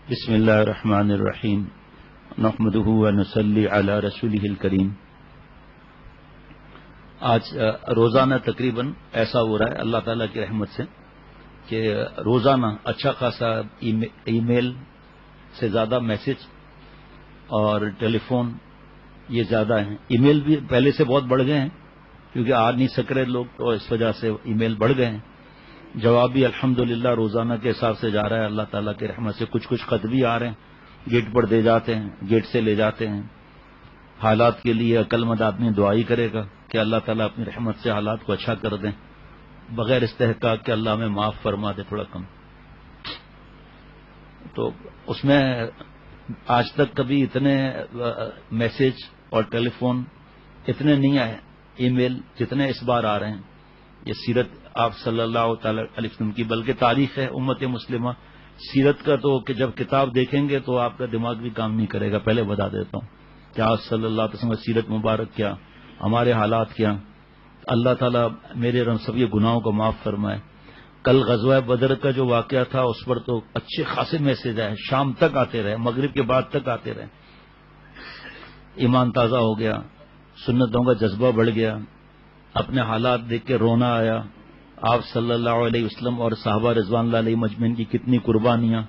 بسم اللہ الرحمن الرحیم نحمدہ ونصلی علی رسولہ الکریم۔ آج روزانہ تقریباً ایسا ہو رہا ہے اللہ تعالیٰ کی رحمت سے کہ روزانہ اچھا خاصا ای میل سے زیادہ میسج اور ٹیلی فون یہ زیادہ ہیں۔ ای میل بھی پہلے سے بہت بڑھ گئے ہیں کیونکہ آ نہیں سک رہے لوگ، تو اس وجہ سے ای میل بڑھ گئے ہیں۔ جواب بھی الحمدللہ روزانہ کے حساب سے جا رہا ہے اللہ تعالیٰ کی رحمت سے۔ کچھ خط بھی آ رہے ہیں، گیٹ پر دے جاتے ہیں، گیٹ سے لے جاتے ہیں۔ حالات کے لیے عقل مند آدمی دعا ہی کرے گا کہ اللہ تعالیٰ اپنی رحمت سے حالات کو اچھا کر دیں، بغیر استحقاق کہ اللہ ہمیں معاف فرما دے تھوڑا کم۔ تو اس میں آج تک کبھی اتنے میسج اور ٹیلی فون اتنے نہیں آئے، ای میل جتنے اس بار آ رہے ہیں۔ یہ سیرت آپ صلی اللہ تعالی علیہ وسلم کی بلکہ تاریخ ہے امت مسلمہ۔ سیرت کا تو کہ جب کتاب دیکھیں گے تو آپ کا دماغ بھی کام نہیں کرے گا، پہلے بتا دیتا ہوں کہ آپ صلی اللہ علیہ وسلم سیرت مبارک کیا، ہمارے حالات کیا۔ اللہ تعالیٰ میرے رب سب کے گناہوں کو معاف فرمائے۔ کل غزوہ بدر کا جو واقعہ تھا اس پر تو اچھے خاصے میسج آئے، شام تک آتے رہے، مغرب کے بعد تک آتے رہے۔ ایمان تازہ ہو گیا، سنتوں کا جذبہ بڑھ گیا، اپنے حالات دیکھ کے رونا آیا۔ آپ صلی اللہ علیہ وسلم اور صحابہ رضوان اللہ علیہ مجمعین کی کتنی قربانیاں،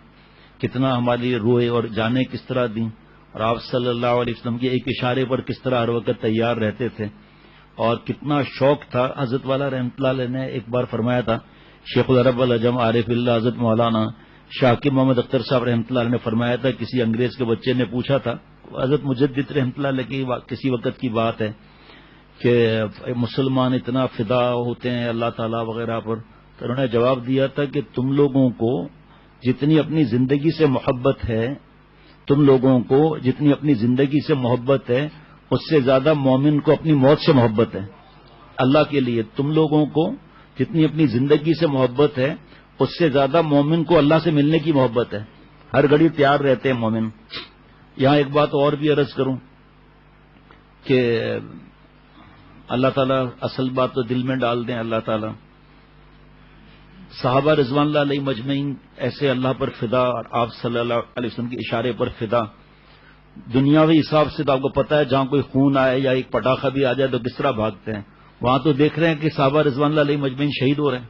کتنا ہمارے لیے روئے اور جانیں کس طرح دیں، اور آپ صلی اللہ علیہ وسلم کے ایک اشارے پر کس طرح ہر وقت تیار رہتے تھے، اور کتنا شوق تھا۔ حضرت والا رحمۃ اللہ علیہ نے ایک بار فرمایا تھا، شیخ العرب العجم عارف اللہ حضرت مولانا شاکر محمد اختر صاحب رحمۃ اللہ علیہ نے فرمایا تھا، کسی انگریز کے بچے نے پوچھا تھا، حضرت مجدد رحمۃ اللہ علیہ کی کسی وقت کی بات ہے کہ مسلمان اتنا فدا ہوتے ہیں اللہ تعالیٰ وغیرہ پر، تو انہوں نے جواب دیا تھا کہ تم لوگوں کو جتنی اپنی زندگی سے محبت ہے، تم لوگوں کو جتنی اپنی زندگی سے محبت ہے اس سے زیادہ مومن کو اپنی موت سے محبت ہے۔ اللہ کے لیے تم لوگوں کو جتنی اپنی زندگی سے محبت ہے اس سے زیادہ مومن کو اللہ سے ملنے کی محبت ہے۔ ہر گھڑی تیار رہتے ہیں مومن۔ یہاں ایک بات اور بھی عرض کروں کہ اللہ تعالیٰ اصل بات تو دل میں ڈال دیں اللہ تعالیٰ۔ صحابہ رضوان اللہ علیہ مجمعین ایسے اللہ پر فدا، اور آپ صلی اللہ علیہ وسلم کے اشارے پر فدا۔ دنیاوی حساب سے تو آپ کو پتہ ہے جہاں کوئی خون آئے یا ایک پٹاخہ بھی آ جائے تو کس طرح بھاگتے ہیں، وہاں تو دیکھ رہے ہیں کہ صحابہ رضوان اللہ علیہ مجمعین شہید ہو رہے ہیں،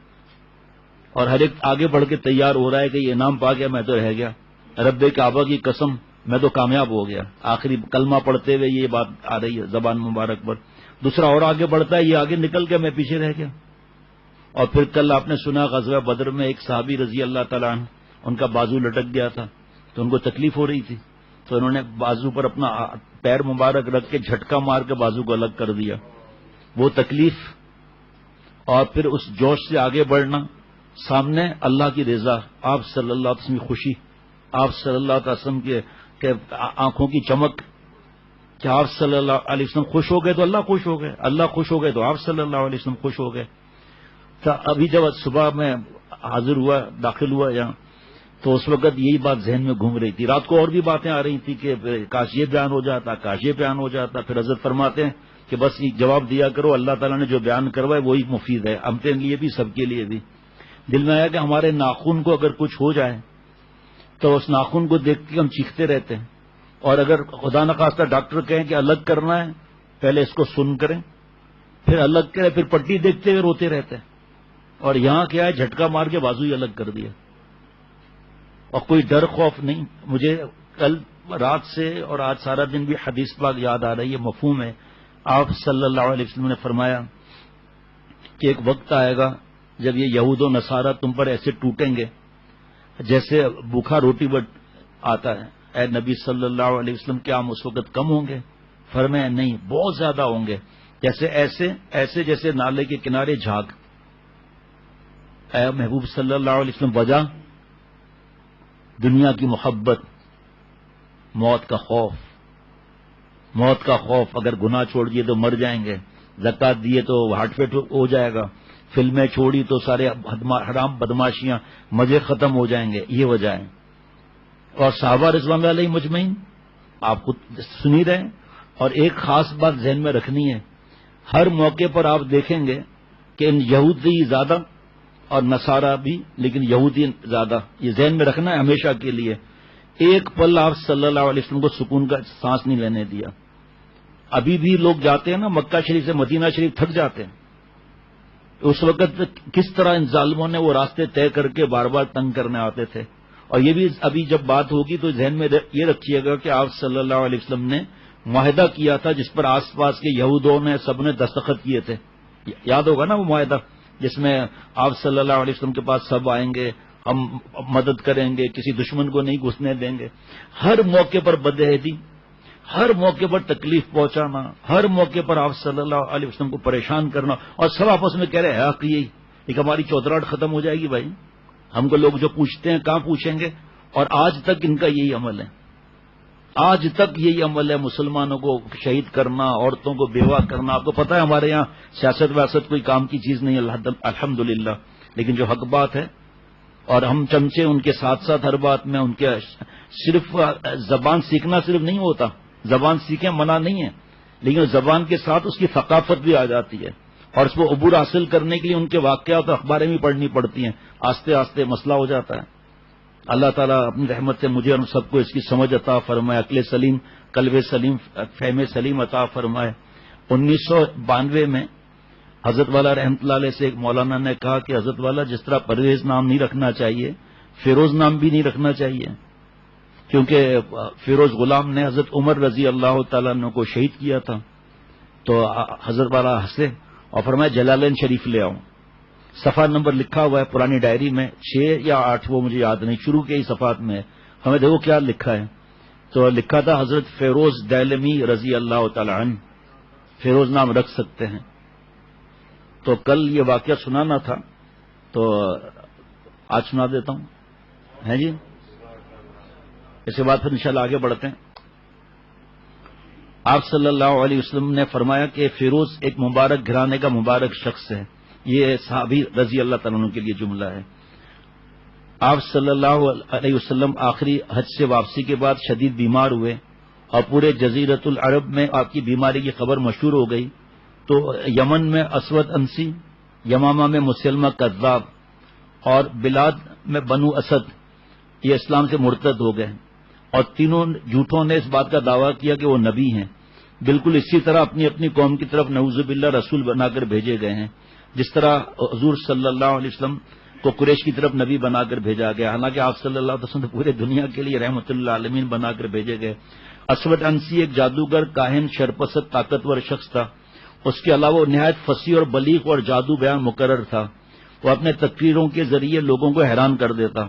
اور ہر ایک آگے بڑھ کے تیار ہو رہا ہے کہ یہ انعام پا گیا، میں تو رہ گیا، رب کعبہ کی قسم میں تو کامیاب ہو گیا۔ آخری کلمہ پڑھتے ہوئے یہ بات آ رہی ہے زبان مبارک پر۔ دوسرا اور آگے بڑھتا ہے، یہ آگے نکل گیا، میں پیچھے رہ گیا۔ اور پھر کل آپ نے سنا غزوہ بدر میں ایک صحابی رضی اللہ تعالیٰ عنہ، ان کا بازو لٹک گیا تھا تو ان کو تکلیف ہو رہی تھی، تو انہوں نے بازو پر اپنا پیر مبارک رکھ کے جھٹکا مار کے بازو کو الگ کر دیا۔ وہ تکلیف اور پھر اس جوش سے آگے بڑھنا، سامنے اللہ کی رضا، آپ صلی اللہ علیہ وسلم کی خوشی، آپ صلی اللہ علیہ وسلم کے آنکھوں کی چمک کہ آپ صلی اللہ علیہ وسلم خوش ہو گئے تو اللہ خوش ہو گئے، اللہ خوش ہو گئے تو آپ صلی اللہ علیہ وسلم خوش ہو گئے۔ تو ابھی جب صبح میں حاضر ہوا، داخل ہوا یہاں، تو اس وقت یہی بات ذہن میں گھوم رہی تھی۔ رات کو اور بھی باتیں آ رہی تھی کہ کاش یہ بیان ہو جاتا، کاش یہ بیان ہو جاتا۔ پھر حضرت فرماتے ہیں کہ بس یہ جواب دیا کرو، اللہ تعالیٰ نے جو بیان کروایا وہی مفید ہے، ہم کے لیے بھی سب کے لیے بھی۔ دل میں آیا کہ ہمارے ناخن کو اگر کچھ ہو جائے تو اس ناخن کو دیکھ کے ہم چیختے رہتے ہیں، اور اگر خدا نخواستہ ڈاکٹر کہیں کہ الگ کرنا ہے، پہلے اس کو سن کریں، پھر الگ کریں، پھر پٹی دیکھتے ہوئے روتے رہتے ہیں۔ اور یہاں کیا ہے، جھٹکا مار کے بازو ہی الگ کر دیا، اور کوئی ڈر خوف نہیں۔ مجھے کل رات سے اور آج سارا دن بھی حدیث پاک یاد آ رہی ہے، مفہوم ہے۔ آپ صلی اللہ علیہ وسلم نے فرمایا کہ ایک وقت آئے گا جب یہ یہود و نصارہ تم پر ایسے ٹوٹیں گے جیسے بھوکھا روٹی بٹ آتا ہے۔ اے نبی صلی اللہ علیہ وسلم، کیا ہم اس وقت کم ہوں گے؟ فرمایا نہیں، بہت زیادہ ہوں گے، ایسے جیسے نالے کے کنارے جھاگ۔ اے محبوب صلی اللہ علیہ وسلم، وجہ دنیا کی محبت، موت کا خوف، موت کا خوف۔ اگر گناہ چھوڑ دیے تو مر جائیں گے، زکات دیے تو ہارٹ فیٹ ہو جائے گا، فلمیں چھوڑی تو سارے حرام بدماشیاں مزے ختم ہو جائیں گے، یہ وجہ ہے۔ اور صحابہ رضوان اللہ علیہ مجمعین آپ خود سنی رہے، اور ایک خاص بات ذہن میں رکھنی ہے، ہر موقع پر آپ دیکھیں گے کہ ان یہودی زیادہ اور نصارہ بھی، لیکن یہودی زیادہ، یہ ذہن میں رکھنا ہے ہمیشہ کے لیے ایک پل آپ صلی اللہ علیہ وسلم کو سکون کا سانس نہیں لینے دیا. ابھی بھی لوگ جاتے ہیں نا مکہ شریف سے مدینہ شریف، تھک جاتے ہیں. اس وقت کس طرح ان ظالموں نے وہ راستے طے کر کے بار بار تنگ کرنے آتے تھے. اور یہ بھی ابھی جب بات ہوگی تو ذہن میں یہ رکھیے گا کہ آپ صلی اللہ علیہ وسلم نے معاہدہ کیا تھا جس پر آس پاس کے یہودوں نے سب نے دستخط کیے تھے. یاد ہوگا نا وہ معاہدہ جس میں آپ صلی اللہ علیہ وسلم کے پاس سب آئیں گے، ہم مدد کریں گے، کسی دشمن کو نہیں گھسنے دیں گے. ہر موقع پر بدعہدی، ہر موقع پر تکلیف پہنچانا، ہر موقع پر آپ صلی اللہ علیہ وسلم کو پریشان کرنا، اور سب آپس میں کہہ رہے ہیں حق یہی، ایک ہماری چودراہٹ ختم ہو جائے گی بھائی. ہم کو لوگ جو پوچھتے ہیں کہاں پوچھیں گے. اور آج تک ان کا یہی عمل ہے، آج تک یہی عمل ہے، مسلمانوں کو شہید کرنا، عورتوں کو بیوہ کرنا. آپ کو پتا ہے ہمارے یہاں سیاست ویاست کوئی کام کی چیز نہیں ہے الحمدللہ، لیکن جو حق بات ہے اور ہم چمچے ان کے ساتھ ساتھ ہر بات میں ان کے. صرف زبان سیکھنا صرف نہیں ہوتا، زبان سیکھیں منع نہیں ہے، لیکن زبان کے ساتھ اس کی ثقافت بھی آ جاتی ہے، اور اس کو عبور حاصل کرنے کے لیے ان کے واقعات اخباریں بھی پڑھنی پڑتی ہیں. آہستہ آہستہ مسئلہ ہو جاتا ہے. اللہ تعالیٰ اپنی رحمت سے مجھے اور سب کو اس کی سمجھ عطا فرمائے، عقل سلیم، قلب سلیم، فہم سلیم عطا فرمائے. 1992 میں حضرت والا رحمت اللہ علیہ سے ایک مولانا نے کہا کہ حضرت والا جس طرح پرویز نام نہیں رکھنا چاہیے، فیروز نام بھی نہیں رکھنا چاہیے، کیونکہ فیروز غلام نے حضرت عمر رضی اللہ تعالیٰ عنہ کو شہید کیا تھا. تو حضرت والا ہنسے اور فرمایا جلالین شریف لے آؤں. صفحہ نمبر لکھا ہوا ہے پرانی ڈائری میں، 6 یا 8، وہ مجھے یاد نہیں، شروع کے ہی صفحات میں. ہمیں دیکھو کیا لکھا ہے. تو لکھا تھا حضرت فیروز دہلوی رضی اللہ تعالیٰ عنہ، فیروز نام رکھ سکتے ہیں. تو کل یہ واقعہ سنانا تھا تو آج سنا دیتا ہوں، ہے جی. اس کے بعد پھر انشاءاللہ آگے بڑھتے ہیں. آپ صلی اللہ علیہ وسلم نے فرمایا کہ فیروز ایک مبارک گھرانے کا مبارک شخص ہے. یہ صحابی رضی اللہ تعالیٰ عنہ کے لیے جملہ ہے. آپ صلی اللہ علیہ وسلم آخری حج سے واپسی کے بعد شدید بیمار ہوئے اور پورے جزیرت العرب میں آپ کی بیماری کی خبر مشہور ہو گئی. تو یمن میں اسود انسی، یمامہ میں مسلمہ کذاب اور بلاد میں بنو اسد یہ اسلام سے مرتد ہو گئے، اور تینوں جھوٹوں نے اس بات کا دعویٰ کیا کہ وہ نبی ہیں. بالکل اسی طرح اپنی اپنی قوم کی طرف نعوذ باللہ رسول بنا کر بھیجے گئے ہیں، جس طرح حضور صلی اللہ علیہ وسلم کو قریش کی طرف نبی بنا کر بھیجا گیا. حالانکہ آپ صلی اللہ علیہ وسلم پورے دنیا کے لیے رحمت اللہ عالمین بنا کر بھیجے گئے. اسود انسی ایک جادوگر، کاہن، شرپسند، طاقتور شخص تھا. اس کے علاوہ وہ نہایت فصیح اور بلیغ اور جادو بیان مقرر تھا. وہ اپنے تقریروں کے ذریعے لوگوں کو حیران کر دیتا.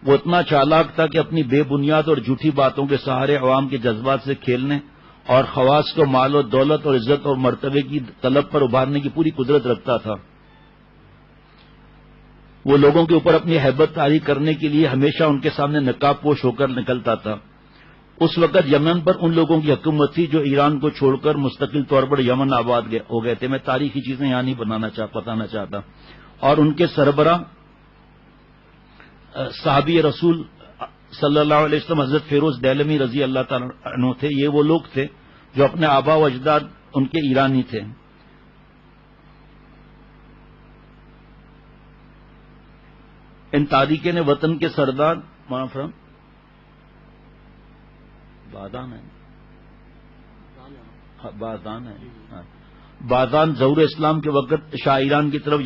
وہ اتنا چالاک تھا کہ اپنی بے بنیاد اور جھوٹی باتوں کے سہارے عوام کے جذبات سے کھیلنے اور خواص کو مال و دولت اور عزت اور مرتبے کی طلب پر ابھارنے کی پوری قدرت رکھتا تھا. وہ لوگوں کے اوپر اپنی ہیبت طاری کرنے کے لیے ہمیشہ ان کے سامنے نقاب پوش ہو کر نکلتا تھا. اس وقت یمن پر ان لوگوں کی حکومت تھی جو ایران کو چھوڑ کر مستقل طور پر یمن آباد ہو گئے تھے. میں تاریخی چیزیں یہاں نہیں بتانا چاہتا. اور ان کے سربراہ صحابی رسول صلی اللہ علیہ وسلم حضرت فیروز دہلوی رضی اللہ تعالیٰ عنہ تھے. یہ وہ لوگ تھے جو اپنے آبا و اجداد ان کے ایرانی تھے. ان تاریخیں نے وطن کے سردار بازان ظہور اسلام کے وقت شاہ ایران کی طرف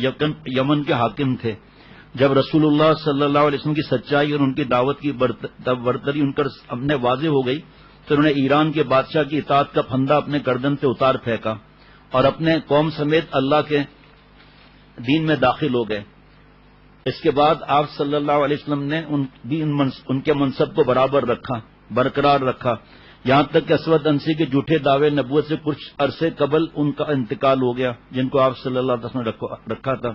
یمن کے حاکم تھے. جب رسول اللہ صلی اللہ علیہ وسلم کی سچائی اور ان کی دعوت کی برتری ان پر سامنے واضح ہو گئی تو انہوں نے ایران کے بادشاہ کی اطاعت کا پھندا اپنے گردن سے اتار پھینکا اور اپنے قوم سمیت اللہ کے دین میں داخل ہو گئے. اس کے بعد آپ صلی اللہ علیہ وسلم نے ان کے منصب کو برقرار رکھا، یہاں تک کہ اسود انسی کے جھوٹے دعوے نبوت سے کچھ عرصے قبل ان کا انتقال ہو گیا، جن کو آپ صلی اللہ علیہ وسلم نے رکھا تھا.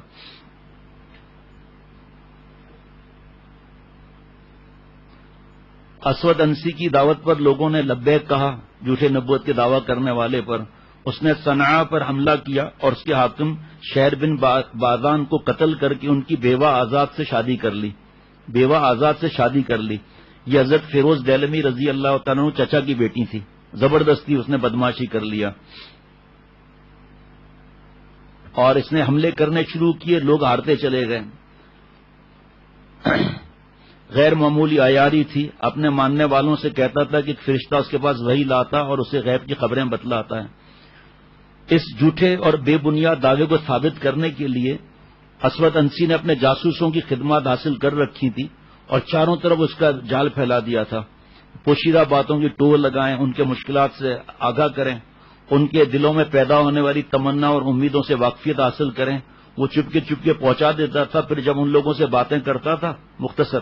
اسود انسی کی دعوت پر لوگوں نے لبیک کہا جھوٹے نبوت کے دعویٰ کرنے والے پر. اس نے صنعاء پر حملہ کیا اور اس کے حاکم شہر بن بازان کو قتل کر کے ان کی بیوہ آزاد سے شادی کر لی. یہ حضرت فیروز دہلوی رضی اللہ تعالیٰ عنہ چچا کی بیٹی تھی. زبردستی اس نے بدماشی کر لیا اور اس نے حملے کرنے شروع کیے. لوگ ہارتے چلے گئے. غیر معمولی عیاری تھی، اپنے ماننے والوں سے کہتا تھا کہ ایک فرشتہ اس کے پاس وحی لاتا اور اسے غیب کی خبریں بتلاتا ہے۔ اس جھوٹے اور بے بنیاد دعوے کو ثابت کرنے کے لیے اسود انسی نے اپنے جاسوسوں کی خدمات حاصل کر رکھی تھی اور چاروں طرف اس کا جال پھیلا دیا تھا۔ پوشیدہ باتوں کی ٹول لگائیں، ان کے مشکلات سے آگاہ کریں، ان کے دلوں میں پیدا ہونے والی تمنا اور امیدوں سے واقفیت حاصل کریں۔ وہ چپکے چپکے پہنچا دیتا تھا، پھر جب ان لوگوں سے باتیں کرتا تھا مختصر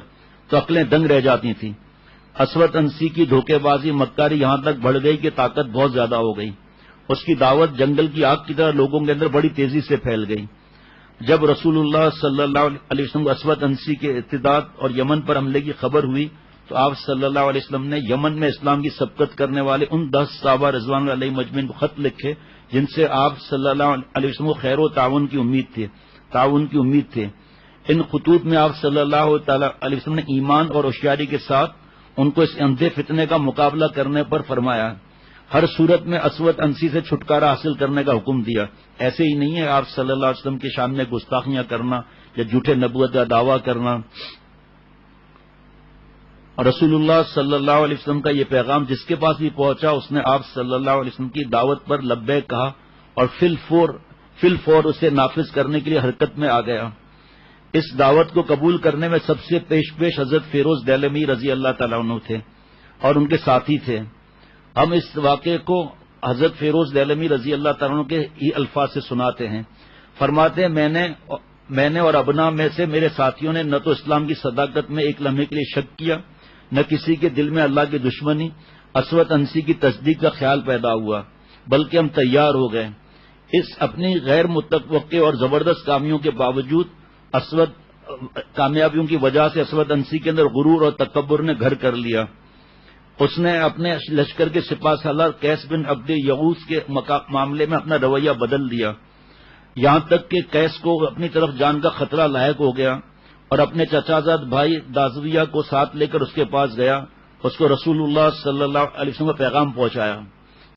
تو عقلیں دنگ رہ جاتی تھیں۔ اسود انسی کی دھوکے بازی مکاری یہاں تک بڑھ گئی کہ طاقت بہت زیادہ ہو گئی۔ اس کی دعوت جنگل کی آگ کی طرح لوگوں کے اندر بڑی تیزی سے پھیل گئی۔ جب رسول اللہ صلی اللہ علیہ وسلم کو اسود انسی کے ارتداد اور یمن پر حملے کی خبر ہوئی تو آپ صلی اللہ علیہ وسلم نے یمن میں اسلام کی سبقت کرنے والے ان 10 صحابہ رضوان اللہ علیہم اجمعین کو خط لکھے جن سے آپ صلی اللہ علیہ وسلم کو خیر و تعاون کی امید تھے۔ ان خطوط میں آپ صلی اللہ تعالی علیہ وسلم نے ایمان اور ہوشیاری کے ساتھ ان کو اس اندھے فتنے کا مقابلہ کرنے پر فرمایا، ہر صورت میں اسود انسی سے چھٹکارا حاصل کرنے کا حکم دیا۔ ایسے ہی نہیں ہے آپ صلی اللہ علیہ وسلم کی شان میں گستاخیاں کرنا یا جھوٹے نبوت کا دعویٰ کرنا۔ اور رسول اللہ صلی اللہ علیہ وسلم کا یہ پیغام جس کے پاس بھی پہنچا اس نے آپ صلی اللہ علیہ وسلم کی دعوت پر لبیک کہا اور فی الفور اسے نافذ کرنے کے لیے حرکت میں آ گیا۔ اس دعوت کو قبول کرنے میں سب سے پیش حضرت فیروز دہلوی رضی اللہ تعالیٰ عنہ تھے اور ان کے ساتھی تھے۔ ہم اس واقعے کو حضرت فیروز دہلوی رضی اللہ تعالیٰ عنہ کے ہی الفاظ سے سناتے ہیں۔ فرماتے ہیں میں نے اور ابنا میں سے میرے ساتھیوں نے نہ تو اسلام کی صداقت میں ایک لمحے کے لیے شک کیا، نہ کسی کے دل میں اللہ کی دشمنی اسود انسی کی تصدیق کا خیال پیدا ہوا، بلکہ ہم تیار ہو گئے۔ اس اپنی غیر متوقع اور زبردست کامیابیوں کی وجہ سے اسود انسی کے اندر غرور اور تکبر نے گھر کر لیا۔ اس نے اپنے لشکر کے سپاہ سالار قیس بن عبد یغوث کے معاملے میں اپنا رویہ بدل دیا، یہاں تک کہ قیس کو اپنی طرف جان کا خطرہ لاحق ہو گیا اور اپنے چچا زاد بھائی دازویہ کو ساتھ لے کر اس کے پاس گیا، اس کو رسول اللہ صلی اللہ علیہ وسلم کا پیغام پہنچایا۔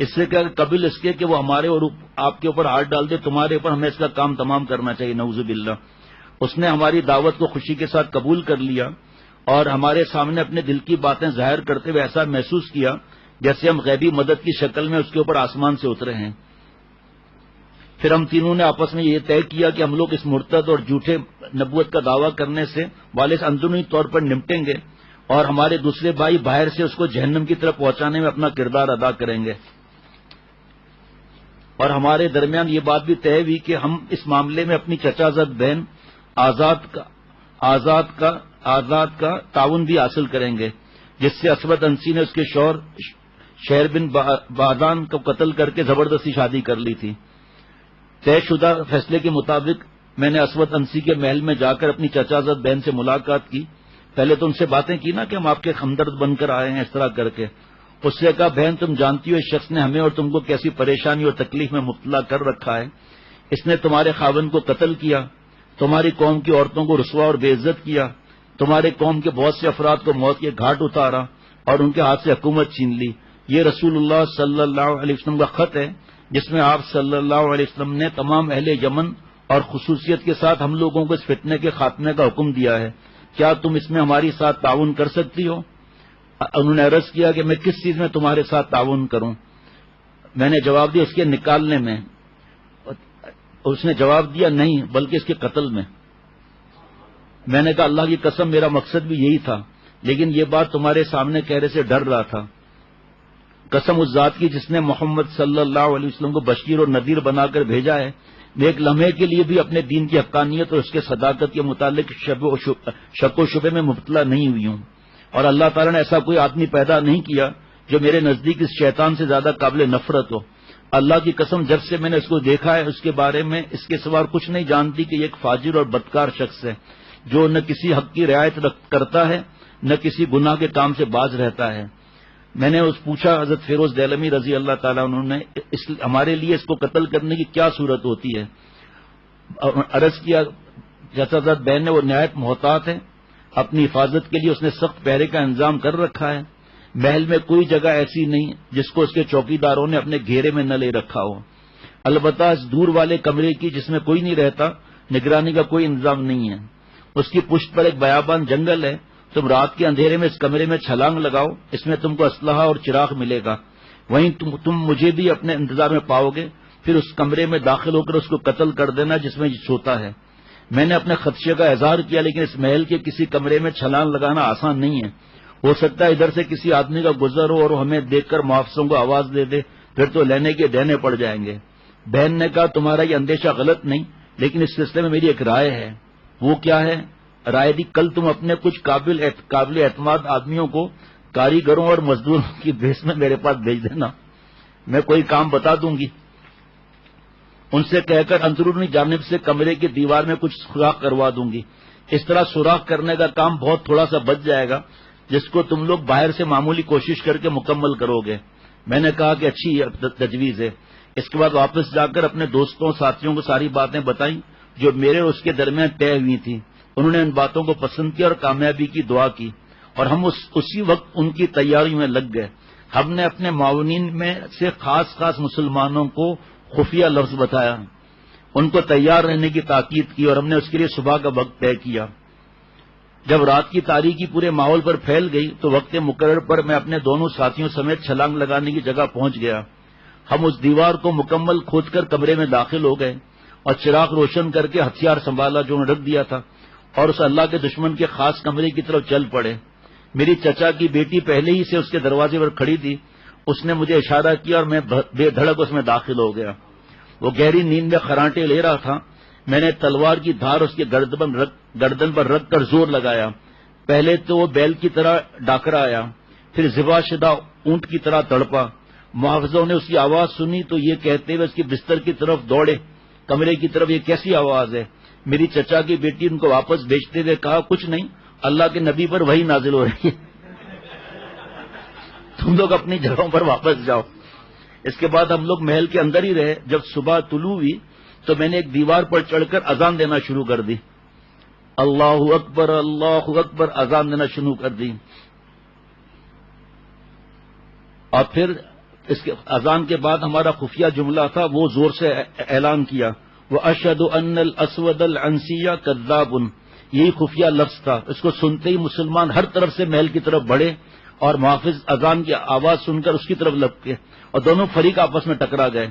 اس سے کیا قبل اس کے کہ وہ ہمارے اور آپ کے اوپر ہاتھ ڈال دے، تمہارے اوپر ہمیں اس کا کام تمام کرنا چاہیے، نعوذ باللہ۔ اس نے ہماری دعوت کو خوشی کے ساتھ قبول کر لیا اور ہمارے سامنے اپنے دل کی باتیں ظاہر کرتے ہوئے ایسا محسوس کیا جیسے ہم غیبی مدد کی شکل میں اس کے اوپر آسمان سے اترے ہیں۔ پھر ہم تینوں نے آپس میں یہ طے کیا کہ ہم لوگ اس مرتد اور جھوٹے نبوت کا دعویٰ کرنے سے والے اندرونی طور پر نمٹیں گے اور ہمارے دوسرے بھائی باہر سے اس کو جہنم کی طرف پہنچانے میں اپنا کردار ادا کریں گے۔ اور ہمارے درمیان یہ بات بھی طے ہوئی کہ ہم اس معاملے میں اپنی چچا زد بہن آزاد کا تعاون بھی حاصل کریں گے، جس سے اسود انسی نے اس کے شوہر شہر بن بادان کو قتل کر کے زبردستی شادی کر لی تھی۔ طے شدہ فیصلے کے مطابق میں نے اسود انسی کے محل میں جا کر اپنی چچا زد بہن سے ملاقات کی۔ پہلے تو ان سے باتیں کی نا کہ ہم آپ کے ہمدرد بن کر آئے ہیں، اس طرح کر کے اس سے کہا بہن تم جانتی ہو اس شخص نے ہمیں اور تم کو کیسی پریشانی اور تکلیف میں مبتلا کر رکھا ہے۔ اس نے تمہارے خاوند کو قتل کیا، تمہاری قوم کی عورتوں کو رسوا اور بے عزت کیا، تمہارے قوم کے بہت سے افراد کو موت کے گھاٹ اتارا اور ان کے ہاتھ سے حکومت چھین لی۔ یہ رسول اللہ صلی اللہ علیہ وسلم کا خط ہے جس میں آپ صلی اللہ علیہ وسلم نے تمام اہل یمن اور خصوصیت کے ساتھ ہم لوگوں کو اس فتنے کے خاتمے کا حکم دیا ہے، کیا تم اس میں ہماری ساتھ تعاون کر سکتی ہو؟ انہوں نے عرض کیا کہ میں کس چیز میں تمہارے ساتھ تعاون کروں؟ میں نے جواب دیا اس کے نکالنے میں۔ اس نے جواب دیا نہیں بلکہ اس کے قتل میں۔ میں نے کہا اللہ کی قسم میرا مقصد بھی یہی تھا، لیکن یہ بات تمہارے سامنے کہنے سے ڈر رہا تھا۔ قسم اس ذات کی جس نے محمد صلی اللہ علیہ وسلم کو بشیر اور نذیر بنا کر بھیجا ہے، میں ایک لمحے کے لیے بھی اپنے دین کی حقانیت اور اس کے صداقت کے متعلق شک و شبے میں مبتلا نہیں ہوئی ہوں، اور اللہ تعالیٰ نے ایسا کوئی آدمی پیدا نہیں کیا جو میرے نزدیک اس شیطان سے زیادہ قابل نفرت ہو۔ اللہ کی قسم جب سے میں نے اس کو دیکھا ہے اس کے بارے میں اس کے سوا کچھ نہیں جانتی کہ یہ ایک فاجر اور بدکار شخص ہے جو نہ کسی حق کی رعایت کرتا ہے نہ کسی گناہ کے کام سے باز رہتا ہے۔ میں نے پوچھا حضرت فیروز دہلوی رضی اللہ تعالیٰ عنہ نے ہمارے لیے اس کو قتل کرنے کی کیا صورت ہوتی ہے؟ عرض کیا چچا زاد بہن نے وہ نہایت محتاط ہے، اپنی حفاظت کے لیے اس نے سخت پہرے کا انتظام کر رکھا ہے، محل میں کوئی جگہ ایسی نہیں جس کو اس کے چوکیداروں نے اپنے گھیرے میں نہ لے رکھا ہو، البتہ اس دور والے کمرے کی جس میں کوئی نہیں رہتا نگرانی کا کوئی انتظام نہیں ہے۔ اس کی پشت پر ایک بیابان جنگل ہے تم رات کے اندھیرے میں اس کمرے میں چھلانگ لگاؤ، اس میں تم کو اسلحہ اور چراغ ملے گا، وہیں تم مجھے بھی اپنے انتظار میں پاؤ گے، پھر اس کمرے میں داخل ہو کر اس کو قتل کر دینا جس میں یہ سوتا ہے۔ میں نے اپنے خدشے کا اظہار کیا، لیکن اس محل کے کسی کمرے میں چھلانگ لگانا آسان نہیں ہے، ہو سکتا ہے ادھر سے کسی آدمی کا گزر ہو اور ہمیں دیکھ کر محافظوں کو آواز دے دے، پھر تو لینے کے دینے پڑ جائیں گے۔ بہن نے کہا تمہارا یہ اندیشہ غلط نہیں، لیکن اس سلسلے میں میری ایک رائے ہے۔ وہ کیا ہے؟ رائے دی، کل تم اپنے کچھ قابل اعتماد آدمیوں کو کاریگروں اور مزدوروں کی بھیس میں میرے پاس بھیج دینا، میں کوئی کام بتا دوں گی۔ ان سے کہہ کر اندرونی جانب سے کمرے کی دیوار میں کچھ سوراخ کروا دوں گی، اس طرح سوراخ کرنے کا کام بہت تھوڑا سا بچ جائے گا، جس کو تم لوگ باہر سے معمولی کوشش کر کے مکمل کرو گے۔ میں نے کہا کہ اچھی تجویز ہے۔ اس کے بعد واپس جا کر اپنے دوستوں ساتھیوں کو ساری باتیں بتائیں جو میرے اور اس کے درمیان طے ہوئی تھیں۔ انہوں نے ان باتوں کو پسند کیا اور کامیابی کی دعا کی، اور ہم اسی وقت ان کی تیاری میں لگ گئے۔ ہم نے اپنے معاونین میں سے خاص مسلمانوں کو خفیہ لفظ بتایا، ان کو تیار رہنے کی تاکید کی، اور ہم نے اس کے لیے صبح کا وقت طے کیا۔ جب رات کی تاریکی پورے ماحول پر پھیل گئی تو وقت مقرر پر میں اپنے دونوں ساتھیوں سمیت چھلانگ لگانے کی جگہ پہنچ گیا۔ ہم اس دیوار کو مکمل کھود کر کمرے میں داخل ہو گئے اور چراغ روشن کر کے ہتھیار سنبھالا جو نے رکھ دیا تھا، اور اس اللہ کے دشمن کے خاص کمرے کی طرف چل پڑے۔ میری چچا کی بیٹی پہلے ہی سے اس کے دروازے پر کھڑی تھی، اس نے مجھے اشارہ کیا اور میں بے دھڑک اس میں داخل ہو گیا۔ وہ گہری نیند میں خرانٹے لے رہا تھا۔ میں نے تلوار کی دھار اس کے گردن پر رکھ کر زور لگایا۔ پہلے تو وہ بیل کی طرح ڈاکرا آیا، پھر ذبح شدہ اونٹ کی طرح تڑپا۔ محافظوں نے اس کی آواز سنی تو یہ کہتے ہوئے اس کے بستر کی طرف دوڑے، کمرے کی طرف، یہ کیسی آواز ہے؟ میری چچا کی بیٹی ان کو واپس بھیجتے ہوئے کہا، کچھ نہیں، اللہ کے نبی پر وہی نازل ہو رہی ہے، تم لوگ اپنی جگہوں پر واپس جاؤ۔ اس کے بعد ہم لوگ محل کے اندر ہی رہے۔ جب صبح طلوع ہوئی تو میں نے ایک دیوار پر چڑھ کر اذان دینا شروع کر دی، اللہ اکبر اللہ اکبر، اذان دینا شروع کر دی۔ اور پھر اس کے اذان کے بعد ہمارا خفیہ جملہ تھا، وہ زور سے اعلان کیا، وَأَشْهَدُ أَنَّ الْأَسْوَدَ الْعَنْسِيَّ كَذَّابٌ، یہی خفیہ لفظ تھا۔ اس کو سنتے ہی مسلمان ہر طرف سے محل کی طرف بڑھے اور محافظ اذان کی آواز سن کر اس کی طرف لپکے اور دونوں فریق آپس میں ٹکرا گئے۔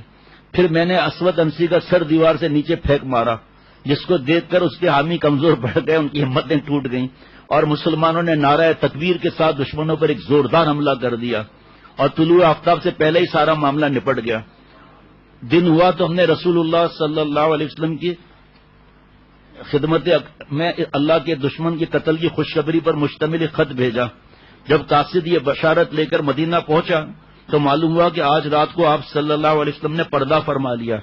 پھر میں نے اسود انسی کا سر دیوار سے نیچے پھینک مارا، جس کو دیکھ کر اس کے حامی کمزور پڑ گئے، ان کی ہمتیں ٹوٹ گئیں، اور مسلمانوں نے نعرہ تکبیر کے ساتھ دشمنوں پر ایک زوردار حملہ کر دیا، اور طلوع آفتاب سے پہلے ہی سارا معاملہ نپٹ گیا۔ دن ہوا تو ہم نے رسول اللہ صلی اللہ علیہ وسلم کی خدمت میں اللہ کے دشمن کے قتل کی خوشخبری پر مشتمل خط بھیجا۔ جب قاصد یہ بشارت لے کر مدینہ پہنچا تو معلوم ہوا کہ آج رات کو آپ صلی اللہ علیہ وسلم نے پردہ فرما لیا۔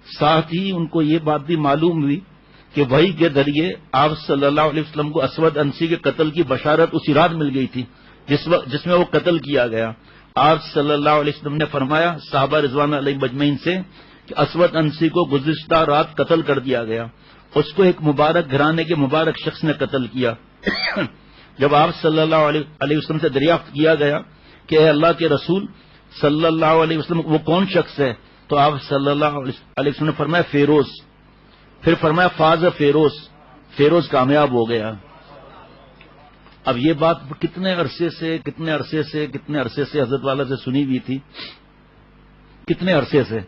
ساتھ ہی ان کو یہ بات بھی معلوم ہوئی کہ وحی کے ذریعے آپ صلی اللہ علیہ وسلم کو اسود انسی کے قتل کی بشارت اسی رات مل گئی تھی جس میں وہ قتل کیا گیا۔ آپ صلی اللہ علیہ وسلم نے فرمایا صحابہ رضوان علیہ مجمعین سے کہ اسود انسی کو گزشتہ رات قتل کر دیا گیا، اس کو ایک مبارک گھرانے کے مبارک شخص نے قتل کیا۔ جب آپ صلی اللہ علیہ وسلم سے دریافت کیا گیا کہ اے اللہ کے رسول صلی اللہ علیہ وسلم وہ کون شخص ہے، تو آپ صلی اللہ علیہ وسلم نے فرمایا فیروز، پھر فرمایا فاز فیروز کامیاب ہو گیا۔ اب یہ بات کتنے عرصے سے حضرت والا سے سنی ہوئی تھی، کتنے عرصے سے،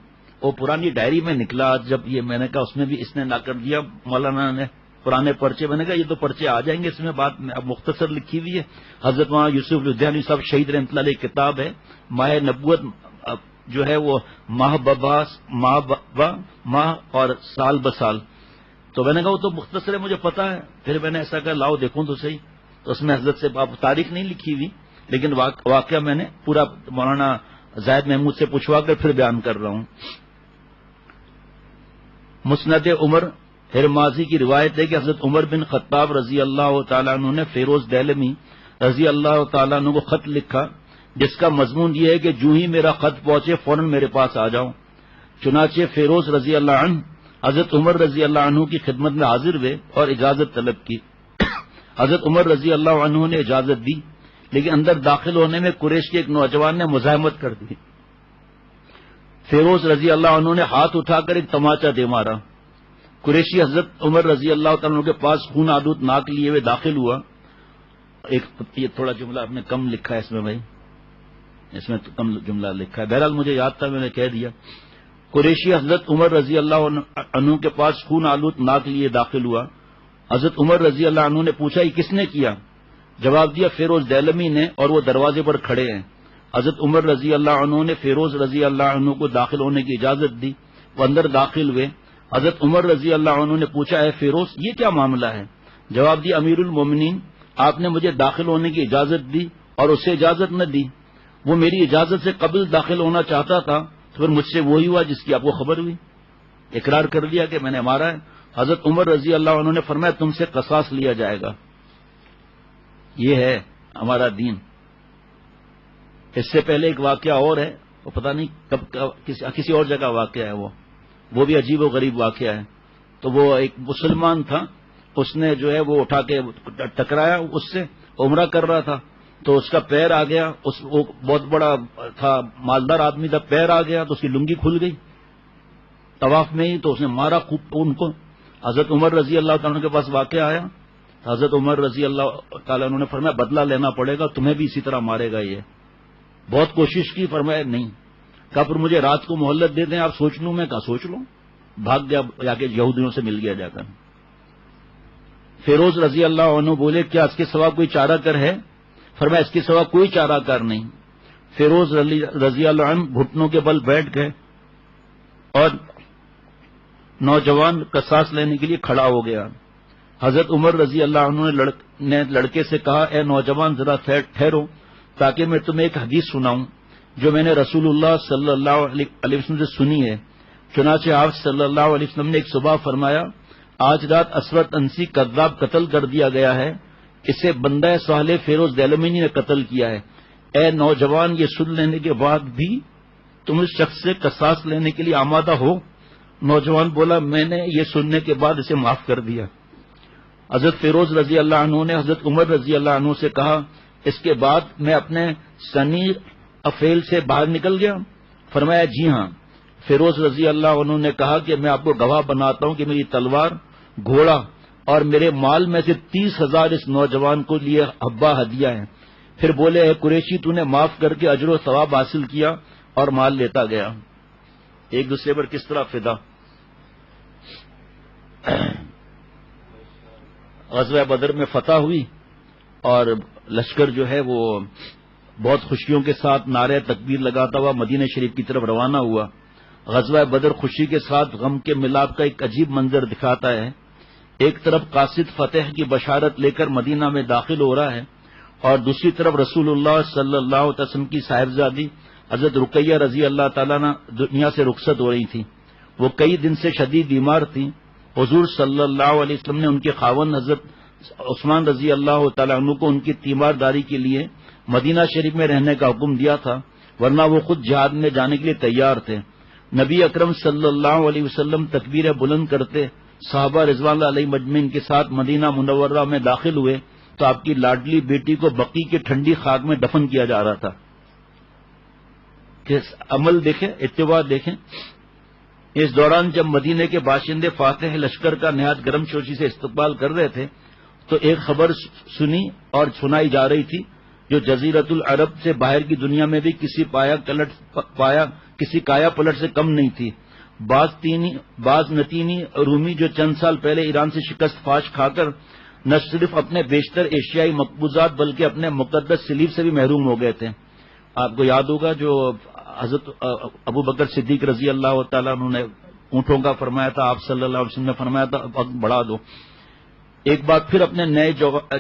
وہ پرانی ڈائری میں نکلا جب یہ میں نے کہا اس میں بھی اس نے لا کر دیا مولانا نے پرانے پرچے، میں نے کہا یہ تو پرچے آ جائیں گے، اس میں بات اب مختصر لکھی ہوئی ہے۔ حضرت وہاں یوسف لدھیانوی صاحب شہید رحمۃ اللہ علیہ کتاب ہے ماہ نبوت، جو ہے وہ ماہ اور سال بسال، تو میں نے کہا وہ تو مختصر ہے، مجھے پتا ہے۔ پھر میں نے ایسا کہا لاؤ دیکھوں تو صحیح، تو اس میں حضرت سے تاریخ نہیں لکھی ہوئی، لیکن واقعہ میں نے پورا مولانا زاہد محمود سے پوچھوا کر پھر بیان کر رہا ہوں۔ مسند عمر ہرمازی کی روایت ہے کہ حضرت عمر بن خطاب رضی اللہ تعالیٰ عنہ نے فیروز دہلمی رضی اللہ تعالیٰ عنہ کو خط لکھا جس کا مضمون یہ ہے کہ جو ہی میرا خط پہنچے فوراً میرے پاس آ جاؤ۔ چنانچہ فیروز رضی اللہ عنہ حضرت عمر رضی اللہ عنہ کی خدمت میں حاضر ہوئے اور اجازت طلب کی۔ حضرت عمر رضی اللہ عنہ نے اجازت دی، لیکن اندر داخل ہونے میں قریش کے ایک نوجوان نے مزاحمت کر دی۔ فیروز رضی اللہ عنہ نے ہاتھ اٹھا کر ایک تماچا دے مارا۔ قریشی حضرت عمر رضی اللہ تعالیٰ عنہ کے پاس خون آلود ناک لیے ہوئے داخل ہوا یہ تھوڑا جملہ آپ نے کم لکھا ہے اس میں بھائی، اس میں تو کم جملہ لکھا ہے، بہرحال مجھے یاد تھا میں نے کہہ دیا۔ قریشی حضرت عمر رضی اللہ عنہ کے پاس خون آلود ناک لیے داخل ہوا۔ حضرت عمر رضی اللہ عنہ نے پوچھا یہ کس نے کیا؟ جواب دیا فیروز دیلمی نے، اور وہ دروازے پر کھڑے ہیں۔ حضرت عمر رضی اللہ عنہ نے فیروز رضی اللہ عنہ کو داخل ہونے کی اجازت دی، وہ اندر داخل ہوئے۔ حضرت عمر رضی اللہ عنہ نے پوچھا ہے فیروز یہ کیا معاملہ ہے؟ جواب دیا امیر المومنین آپ نے مجھے داخل ہونے کی اجازت دی اور اسے اجازت نہ دی، وہ میری اجازت سے قبل داخل ہونا چاہتا تھا تو پھر مجھ سے وہی ہوا جس کی آپ کو خبر ہوئی، اقرار کر دیا کہ میں نے مارا ہے۔ حضرت عمر رضی اللہ عنہ نے فرمایا تم سے قصاص لیا جائے گا، یہ ہے ہمارا دین۔ اس سے پہلے ایک واقعہ اور ہے، وہ پتہ نہیں کب کسی اور جگہ واقعہ ہے، وہ بھی عجیب و غریب واقعہ ہے۔ تو وہ ایک مسلمان تھا، اس نے جو ہے وہ اٹھا کے ٹکرایا اس سے، عمرہ کر رہا تھا تو اس کا پیر آ گیا، وہ بہت بڑا تھا مالدار آدمی تھا، پیر آ گیا تو اس کی لنگی کھل گئی طواف میں ہی، تو اس نے مارا خوب ان کو۔ حضرت عمر رضی اللہ تعالیٰ کے پاس واقعہ آیا، حضرت عمر رضی اللہ تعالیٰ نے فرمایا بدلہ لینا پڑے گا، تمہیں بھی اسی طرح مارے گا یہ۔ بہت کوشش کی، فرمایا نہیں، کہا پھر مجھے رات کو مہلت دے دیں آپ سوچ لوں، میں کہا سوچ لوں، بھاگ گیا جا کے یہودیوں سے مل گیا جا کر۔ فیروز رضی اللہ عنہ بولے کیا اس کے سوا کوئی چارہ کر ہے؟ فرمایا اس کے سوا کوئی چارہ کر نہیں۔ فیروز رضی اللہ عنہ گھٹنوں کے بل بیٹھ گئے اور نوجوان قصاص لینے کے لیے کھڑا ہو گیا۔ حضرت عمر رضی اللہ عنہ نے لڑکے سے کہا اے نوجوان ذرا ٹھہرو تاکہ میں تمہیں ایک حدیث سناؤں جو میں نے رسول اللہ صلی اللہ علیہ وسلم سے سنی ہے۔ چنانچہ آپ صلی اللہ علیہ وسلم نے ایک صبح فرمایا آج رات اسود انسی کذاب قتل کر دیا گیا ہے، اسے بندہ صالح فیروز دیلمینی نے قتل کیا ہے۔ اے نوجوان یہ سن لینے کے بعد بھی تم اس شخص سے قصاص لینے کے لیے آمادہ ہو؟ نوجوان بولا میں نے یہ سننے کے بعد اسے معاف کر دیا۔ حضرت فیروز رضی اللہ عنہ نے حضرت عمر رضی اللہ عنہ سے کہا اس کے بعد میں اپنے سنی افیل سے باہر نکل گیا؟ فرمایا جی ہاں۔ فیروز رضی اللہ عنہ نے کہا کہ میں آپ کو گواہ بناتا ہوں کہ میری تلوار، گھوڑا اور میرے مال میں سے 30,000 اس نوجوان کو لیے حبہ ہدیہ ہیں۔ پھر بولے اے قریشی تو نے معاف کر کے اجر و ثواب حاصل کیا اور مال لیتا گیا۔ ایک دوسرے پر کس طرح فدا۔ غزوہ بدر میں فتح ہوئی اور لشکر جو ہے وہ بہت خوشیوں کے ساتھ نعرے تکبیر لگاتا ہوا مدینہ شریف کی طرف روانہ ہوا۔ غزوہ بدر خوشی کے ساتھ غم کے ملاپ کا ایک عجیب منظر دکھاتا ہے۔ ایک طرف قاصد فتح کی بشارت لے کر مدینہ میں داخل ہو رہا ہے اور دوسری طرف رسول اللہ صلی اللہ علیہ وسلم کی صاحبزادی حضرت رقیہ رضی اللہ تعالیٰ عنہ دنیا سے رخصت ہو رہی تھی۔ وہ کئی دن سے شدید بیمار تھیں۔ حضور صلی اللہ علیہ وسلم نے ان کے خاوند حضرت عثمان رضی اللہ تعالیٰ عنہ کو ان کی تیمارداری کے لیے مدینہ شریف میں رہنے کا حکم دیا تھا، ورنہ وہ خود جہاد میں جانے کے لیے تیار تھے۔ نبی اکرم صلی اللہ علیہ وسلم تکبیر بلند کرتے صحابہ رضوان اللہ علیہ مجمعین کے ساتھ مدینہ منورہ میں داخل ہوئے تو آپ کی لاڈلی بیٹی کو بقی کی ٹھنڈی خاک میں دفن کیا جا رہا تھا۔ کہ عمل دیکھیں، اتباع دیکھیں۔ اس دوران جب مدینے کے باشندے فاتح لشکر کا نہایت گرم جوشی سے استقبال کر رہے تھے تو ایک خبر سنی اور سنائی جا رہی تھی جو جزیرت العرب سے باہر کی دنیا میں بھی کسی کایا پلٹ سے کم نہیں تھی۔ بعض نتینی رومی جو چند سال پہلے ایران سے شکست فاش کھا کر نہ صرف اپنے بیشتر ایشیائی مقبوضات بلکہ اپنے مقدس سلیب سے بھی محروم ہو گئے تھے۔ آپ کو یاد ہوگا جو حضرت ابو بکر صدیق رضی اللہ تعالیٰ عنہ نے اونٹوں کا فرمایا تھا، آپ صلی اللہ علیہ وسلم نے فرمایا تھا وقت بڑھا دو۔ ایک بار پھر اپنے نئے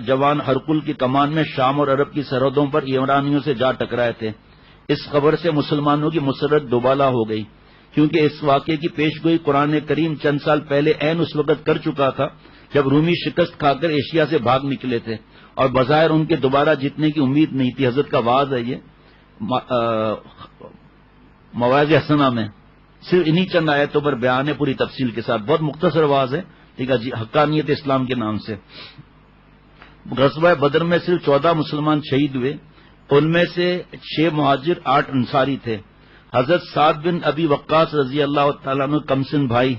جوان ہرکل کی کمان میں شام اور عرب کی سرحدوں پر عمرانیوں سے جا ٹکرائے تھے۔ اس خبر سے مسلمانوں کی مسرت دوبالا ہو گئی، کیونکہ اس واقعے کی پیشگوئی قرآن کریم چند سال پہلے عین اس وقت کر چکا تھا جب رومی شکست کھا کر ایشیا سے بھاگ نکلے تھے اور بظاہر ان کے دوبارہ جیتنے کی امید نہیں تھی۔ حضرت کا واعظ ہے یہ مواعظ حسنہ میں، صرف انہی چند آیتوں پر بیان ہے پوری تفصیل کے ساتھ، بہت مختصر واعظ ہے، ٹھیک ہے جی، حقانیت اسلام کے نام سے۔ غزوہ بدر میں صرف 14 مسلمان شہید ہوئے، ان میں سے 6 مہاجر 8 انصاری تھے۔ حضرت سعد بن ابی وقاص رضی اللہ تعالیٰ عنہ کمسن بھائی،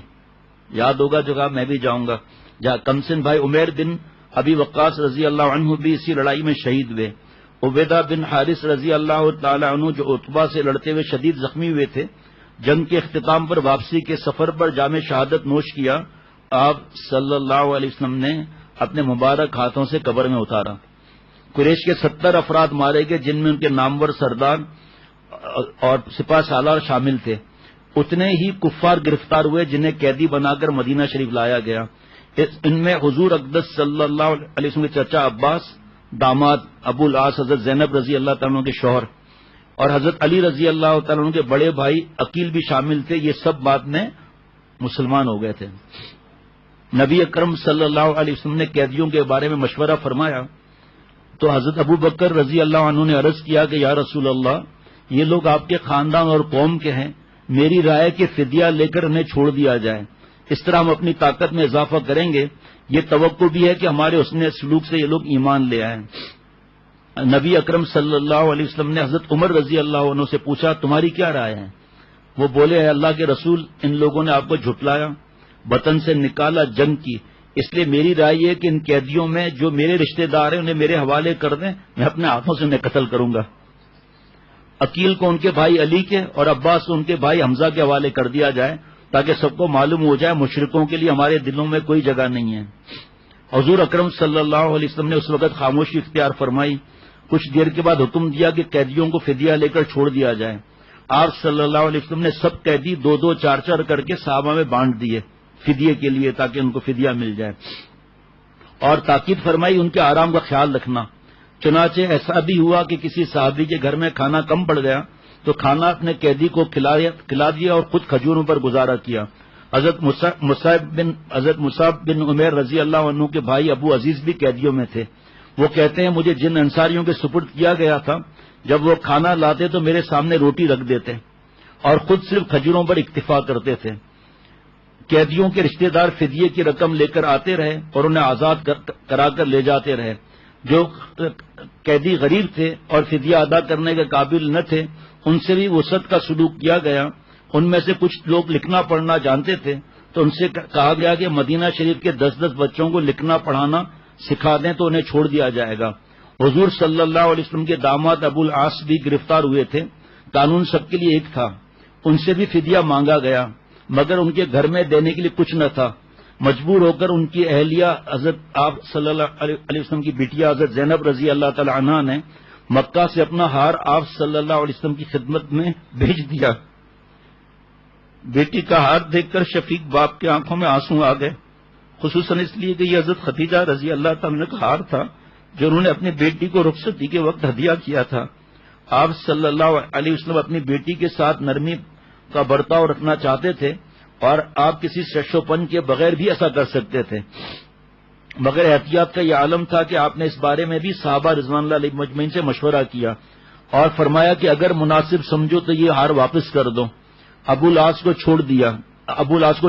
یاد ہوگا جو کہا میں بھی جاؤں گا، جہاں کمسن بھائی عمیر بن ابی وقاص رضی اللہ عنہ بھی اسی لڑائی میں شہید ہوئے۔ عبیدہ بن حارث رضی اللہ تعالی عنہ جو عتبہ سے لڑتے ہوئے شدید زخمی ہوئے تھے، جنگ کے اختتام پر واپسی کے سفر پر جام شہادت نوش کیا، آپ صلی اللہ علیہ وسلم نے اپنے مبارک ہاتھوں سے قبر میں اتارا۔ قریش کے 70 افراد مارے گئے، جن میں ان کے نامور سردار اور سپہ سالار شامل تھے۔ اتنے ہی کفار گرفتار ہوئے جنہیں قیدی بنا کر مدینہ شریف لایا گیا۔ ان میں حضور اقدس صلی اللہ علیہ وسلم کے چچا عباس، داماد ابو العاص حضرت زینب رضی اللہ تعالیٰ عنہ کے شوہر، اور حضرت علی رضی اللہ تعالیٰ عنہ کے بڑے بھائی عقیل بھی شامل تھے۔ یہ سب بعد میں مسلمان ہو گئے تھے۔ نبی اکرم صلی اللہ علیہ وسلم نے قیدیوں کے بارے میں مشورہ فرمایا تو حضرت ابو بکر رضی اللہ عنہ نے عرض کیا کہ یا رسول اللہ، یہ لوگ آپ کے خاندان اور قوم کے ہیں، میری رائے کہ فدیہ لے کر انہیں چھوڑ دیا جائے، اس طرح ہم اپنی طاقت میں اضافہ کریں گے، یہ توقع بھی ہے کہ ہمارے حسن سلوک سے یہ لوگ ایمان لے آئیں۔ نبی اکرم صلی اللہ علیہ وسلم نے حضرت عمر رضی اللہ عنہ سے پوچھا تمہاری کیا رائے ہے؟ وہ بولے اے اللہ کے رسول، ان لوگوں نے آپ کو جھٹلایا، وطن سے نکالا، جنگ کی، اس لیے میری رائے یہ کہ ان قیدیوں میں جو میرے رشتہ دار ہیں انہیں میرے حوالے کر دیں، میں اپنے ہاتھوں سے انہیں قتل کروں گا۔ عقیل کو ان کے بھائی علی کے اور عباس کو ان کے بھائی حمزہ کے حوالے کر دیا جائے تاکہ سب کو معلوم ہو جائے مشرکوں کے لیے ہمارے دلوں میں کوئی جگہ نہیں ہے۔ حضور اکرم صلی اللہ علیہ وسلم نے اس وقت خاموشی اختیار فرمائی۔ کچھ دیر کے بعد حکم دیا کہ قیدیوں کو فدیہ لے کر چھوڑ دیا جائے۔ آپ صلی اللہ علیہ وسلم نے سب قیدی 2-2 4-4 کر کے صحابہ میں بانٹ دیے فدیے کے لیے تاکہ ان کو فدیہ مل جائے، اور تاکید فرمائی ان کے آرام کا خیال رکھنا۔ چنانچہ ایسا بھی ہوا کہ کسی صحابی کے گھر میں کھانا کم پڑ گیا تو کھانا اپنے قیدی کو کھلا دیا اور خود کھجوروں پر گزارا کیا۔ حضرت مصعب بن عمیر رضی اللہ عنہ کے بھائی ابو عزیز بھی قیدیوں میں تھے۔ وہ کہتے ہیں مجھے جن انصاریوں کے سپرد کیا گیا تھا، جب وہ کھانا لاتے تو میرے سامنے روٹی رکھ دیتے اور خود صرف کھجوروں پر اکتفا کرتے تھے۔ قیدیوں کے رشتہ دار فدیے کی رقم لے کر آتے رہے اور انہیں آزاد کرا کر لے جاتے رہے۔ جو قیدی غریب تھے اور فدیہ ادا کرنے کے قابل نہ تھے ان سے بھی وسعت کا سلوک کیا گیا۔ ان میں سے کچھ لوگ لکھنا پڑھنا جانتے تھے تو ان سے کہا گیا کہ مدینہ شریف کے 10-10 بچوں کو لکھنا پڑھانا سکھا دیں تو انہیں چھوڑ دیا جائے گا۔ حضور صلی اللہ علیہ وسلم کے داماد ابو العاص بھی گرفتار ہوئے تھے۔ قانون سب کے لیے ایک تھا، ان سے بھی فدیہ مانگا گیا مگر ان کے گھر میں دینے کے لیے کچھ نہ تھا۔ مجبور ہو کر ان کی اہلیہ حضرت آپ صلی اللہ علیہ وسلم کی بیٹیا حضرت زینب رضی اللہ تعالی عنہا نے مکہ سے اپنا ہار آپ صلی اللہ علیہ وسلم کی خدمت میں بھیج دیا۔ بیٹی کا ہار دیکھ کر شفیق باپ کی آنکھوں میں آنسو آ گئے، خصوصاً اس لیے کہ یہ حضرت خدیجہ رضی اللہ تعالی کا ہار تھا جو انہوں نے اپنی بیٹی کو رخصتی کے وقت ہدیہ کیا تھا۔ آپ صلی اللہ علیہ وسلم اپنی بیٹی کے ساتھ نرمی کا برتاؤ رکھنا چاہتے تھے اور آپ کسی شش و پن کے بغیر بھی ایسا کر سکتے تھے، مگر احتیاط کا یہ عالم تھا کہ آپ نے اس بارے میں بھی صحابہ رضوان اللہ علیہ مجمعین سے مشورہ کیا اور فرمایا کہ اگر مناسب سمجھو تو یہ ہار واپس کر دو۔ ابو العاص کو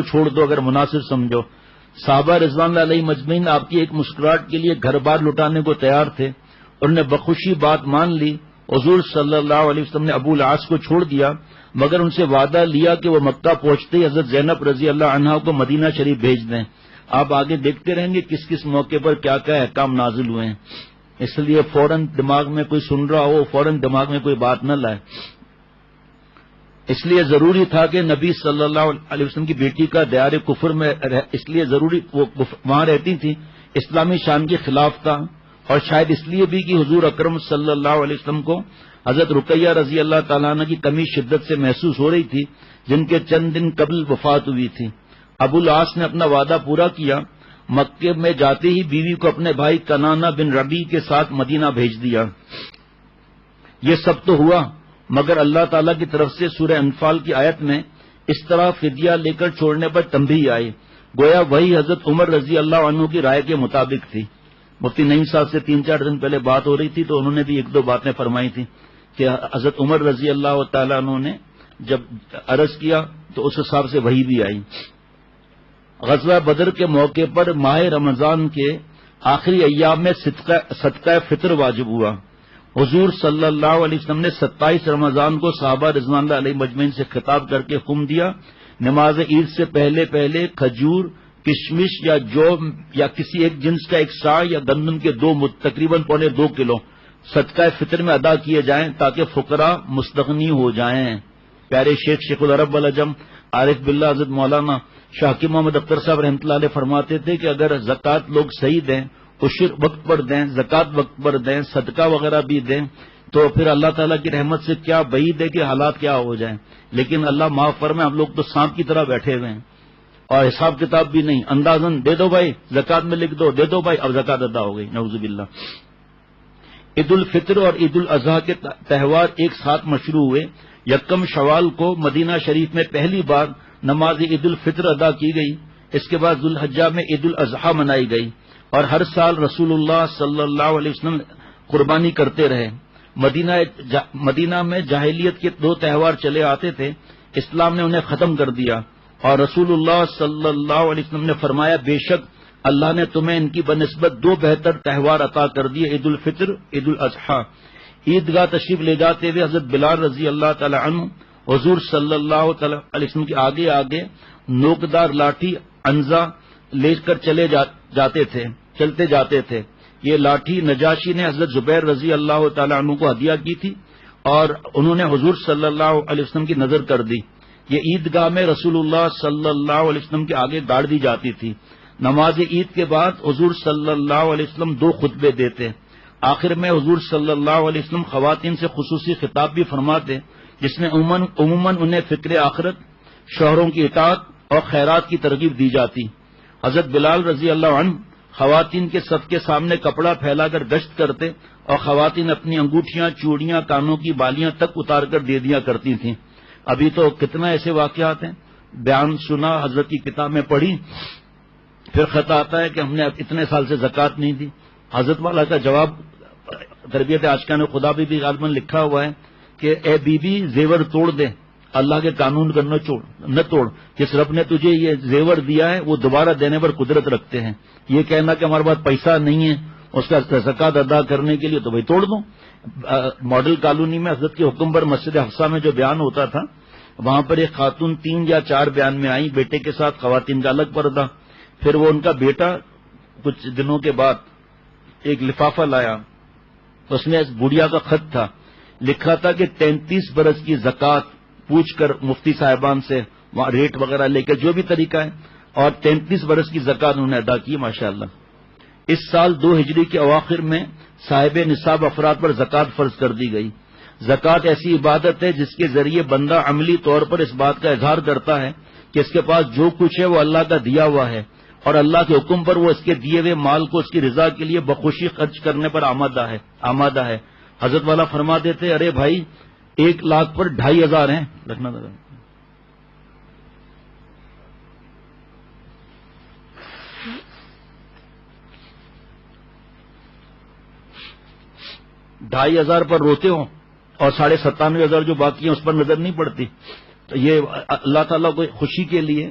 چھوڑ دو اگر مناسب سمجھو۔ صحابہ رضوان اللہ علیہ مجمعین آپ کی ایک مسکراہٹ کے لیے گھر بار لٹانے کو تیار تھے۔ انہوں نے بخوشی بات مان لی۔ حضور صلی اللہ علیہ وسلم نے ابو العاص کو چھوڑ دیا مگر ان سے وعدہ لیا کہ وہ مکہ پہنچتے ہی حضرت زینب رضی اللہ عنہا کو مدینہ شریف بھیج دیں۔ آپ آگے دیکھتے رہیں گے کس کس موقع پر کیا کیا احکام نازل ہوئے ہیں، اس لیے فوراً دماغ میں کوئی سن رہا ہو فوراً دماغ میں کوئی بات نہ لائے۔ اس لیے ضروری تھا کہ نبی صلی اللہ علیہ وسلم کی بیٹی کا دیار کفر میں اس لیے ضروری وہ وہاں رہتی تھی، اسلامی شان کے خلاف تھا، اور شاید اس لیے بھی کہ حضور اکرم صلی اللہ علیہ وسلم کو حضرت رقیہ رضی اللہ تعالیٰ عنہ کی کمی شدت سے محسوس ہو رہی تھی جن کے چند دن قبل وفات ہوئی تھی۔ ابو العاص نے اپنا وعدہ پورا کیا، مکے میں جاتے ہی بیوی کو اپنے بھائی کنانہ بن ربیع کے ساتھ مدینہ بھیج دیا۔ یہ سب تو ہوا مگر اللہ تعالیٰ کی طرف سے سورہ انفال کی آیت میں اس طرح فدیہ لے کر چھوڑنے پر تنبیہ آئی، گویا وہی حضرت عمر رضی اللہ عنہ کی رائے کے مطابق تھی۔ مفتی نعیم صاحب سے 3-4 دن پہلے بات ہو رہی تھی تو انہوں نے بھی 1-2 باتیں فرمائی تھی کہ حضرت عمر رضی اللہ تعالیٰ عنہ نے جب عرض کیا تو اس حساب سے وہی بھی آئی۔ غزوہ بدر کے موقع پر ماہ رمضان کے آخری ایام میں صدقہ فطر واجب ہوا۔ حضور صلی اللہ علیہ وسلم نے 27 رمضان کو صحابہ رضوان اللہ علیہ مجمعین سے خطاب کر کے حکم دیا نماز عید سے پہلے کھجور کشمش یا جو یا کسی ایک جنس کا 1 صاع یا گندم کے 2 مد تقریباً 2.25 کلو صدقہ فطر میں ادا کیے جائیں تاکہ فقراء مستغنی ہو جائیں۔ پیارے شیخ العرب والعجم عارف باللہ حضرت مولانا شاہ حکیم محمد اختر صاحب رحمۃ اللہ علیہ فرماتے تھے کہ اگر زکوٰۃ لوگ صحیح دیں، عشر وقت پر دیں، زکوٰۃ وقت پر دیں، صدقہ وغیرہ بھی دیں، تو پھر اللہ تعالیٰ کی رحمت سے کیا بعید ہے کہ حالات کیا ہو جائیں۔ لیکن اللہ معاف فرمائے، ہم لوگ تو سانپ کی طرح بیٹھے ہوئے ہیں اور حساب کتاب بھی نہیں، اندازن دے دو بھائی، زکوٰۃ میں لکھ دو، دے دو بھائی، اب زکوٰۃ ادا ہو گئی، نعوذ باللہ۔ عید الفطر اور عید الاضحیٰ کے تہوار ایک ساتھ مشروع ہوئے۔ 1 شوال کو مدینہ شریف میں پہلی بار نماز عید الفطر ادا کی گئی، اس کے بعد ذوالحجہ میں عید الاضحیٰ منائی گئی، اور ہر سال رسول اللہ صلی اللہ علیہ وسلم قربانی کرتے رہے۔ مدینہ میں جاہلیت کے 2 تہوار چلے آتے تھے، اسلام نے انہیں ختم کر دیا، اور رسول اللہ صلی اللہ علیہ وسلم نے فرمایا بے شک اللہ نے تمہیں ان کی بنسبت 2 بہتر تہوار عطا کر دیے، عید الفطر، عید الاضحیٰ۔ عیدگاہ تشریف لے جاتے ہوئے حضرت بلال رضی اللہ تعالی عنہ حضور صلی اللہ تعالی علیہ وسلم کے آگے آگے نوکدار لاٹھی انزا لے کر چلتے جاتے تھے۔ یہ لاٹھی نجاشی نے حضرت زبیر رضی اللہ تعالی عنہ کو ہدیہ کی تھی، اور انہوں نے حضور صلی اللہ علیہ وسلم کی نظر کر دی۔ یہ عیدگاہ میں رسول اللہ صلی اللہ علیہ وسلم کے آگے گاڑ دی جاتی تھی۔ نماز عید کے بعد حضور صلی اللہ علیہ وسلم 2 خطبے دیتے، آخر میں حضور صلی اللہ علیہ وسلم خواتین سے خصوصی خطاب بھی فرماتے، جس میں عموماً انہیں فکر آخرت، شوہروں کی اطاعت اور خیرات کی ترغیب دی جاتی۔ حضرت بلال رضی اللہ عنہ خواتین کے صف کے سامنے کپڑا پھیلا کر گشت کرتے، اور خواتین اپنی انگوٹھیاں، چوڑیاں، کانوں کی بالیاں تک اتار کر دے دیا کرتی تھیں۔ ابھی تو کتنا ایسے واقعات ہیں، بیان سنا، حضرت کی کتاب میں پڑھی، پھر خط آتا ہے کہ ہم نے اتنے سال سے زکوٰۃ نہیں دی۔ حضرت والا کا جواب تربیت عاشقان خدا بھی غالباً لکھا ہوا ہے کہ اے بی بی زیور توڑ دے، اللہ کے قانون کا نہ توڑ، جس رب نے تجھے یہ زیور دیا ہے وہ دوبارہ دینے پر قدرت رکھتے ہیں۔ یہ کہنا کہ ہمارے پاس پیسہ نہیں ہے اس کا زکوٰۃ ادا کرنے کے لیے، تو بھائی توڑ دو۔ ماڈل کالونی میں حضرت کے حکم پر مسجد حفصہ میں جو بیان ہوتا تھا، وہاں پر ایک خاتون 3 یا 4 بیان میں آئی، بیٹے کے ساتھ خواتین کا الگ پردہ۔ پھر وہ ان کا بیٹا کچھ دنوں کے بعد ایک لفافہ لایا، اس میں بڑھیا کا خط تھا، لکھا تھا کہ 33 برس کی زکوٰۃ پوچھ کر مفتی صاحبان سے وہاں ریٹ وغیرہ لے کر جو بھی طریقہ ہے، اور 33 برس کی زکوٰۃ انہوں نے ادا کی ماشاءاللہ۔ اس سال 2 ہجری کے اواخر میں صاحب نصاب افراد پر زکوٰۃ فرض کر دی گئی۔ زکوٰۃ ایسی عبادت ہے جس کے ذریعے بندہ عملی طور پر اس بات کا اظہار کرتا ہے کہ اس کے پاس جو کچھ ہے وہ اللہ کا دیا ہوا ہے، اور اللہ کے حکم پر وہ اس کے دیے ہوئے مال کو اس کی رضا کے لیے بخوشی خرچ کرنے پر آمادہ ہے۔ حضرت والا فرماتے تھے ارے بھائی 1 لاکھ پر 2500 ہیں، رکھنا تھا 2500 پر روتے ہو اور 97,500 جو باقی ہیں اس پر نظر نہیں پڑتی۔ تو یہ اللہ تعالیٰ کو خوشی کے لیے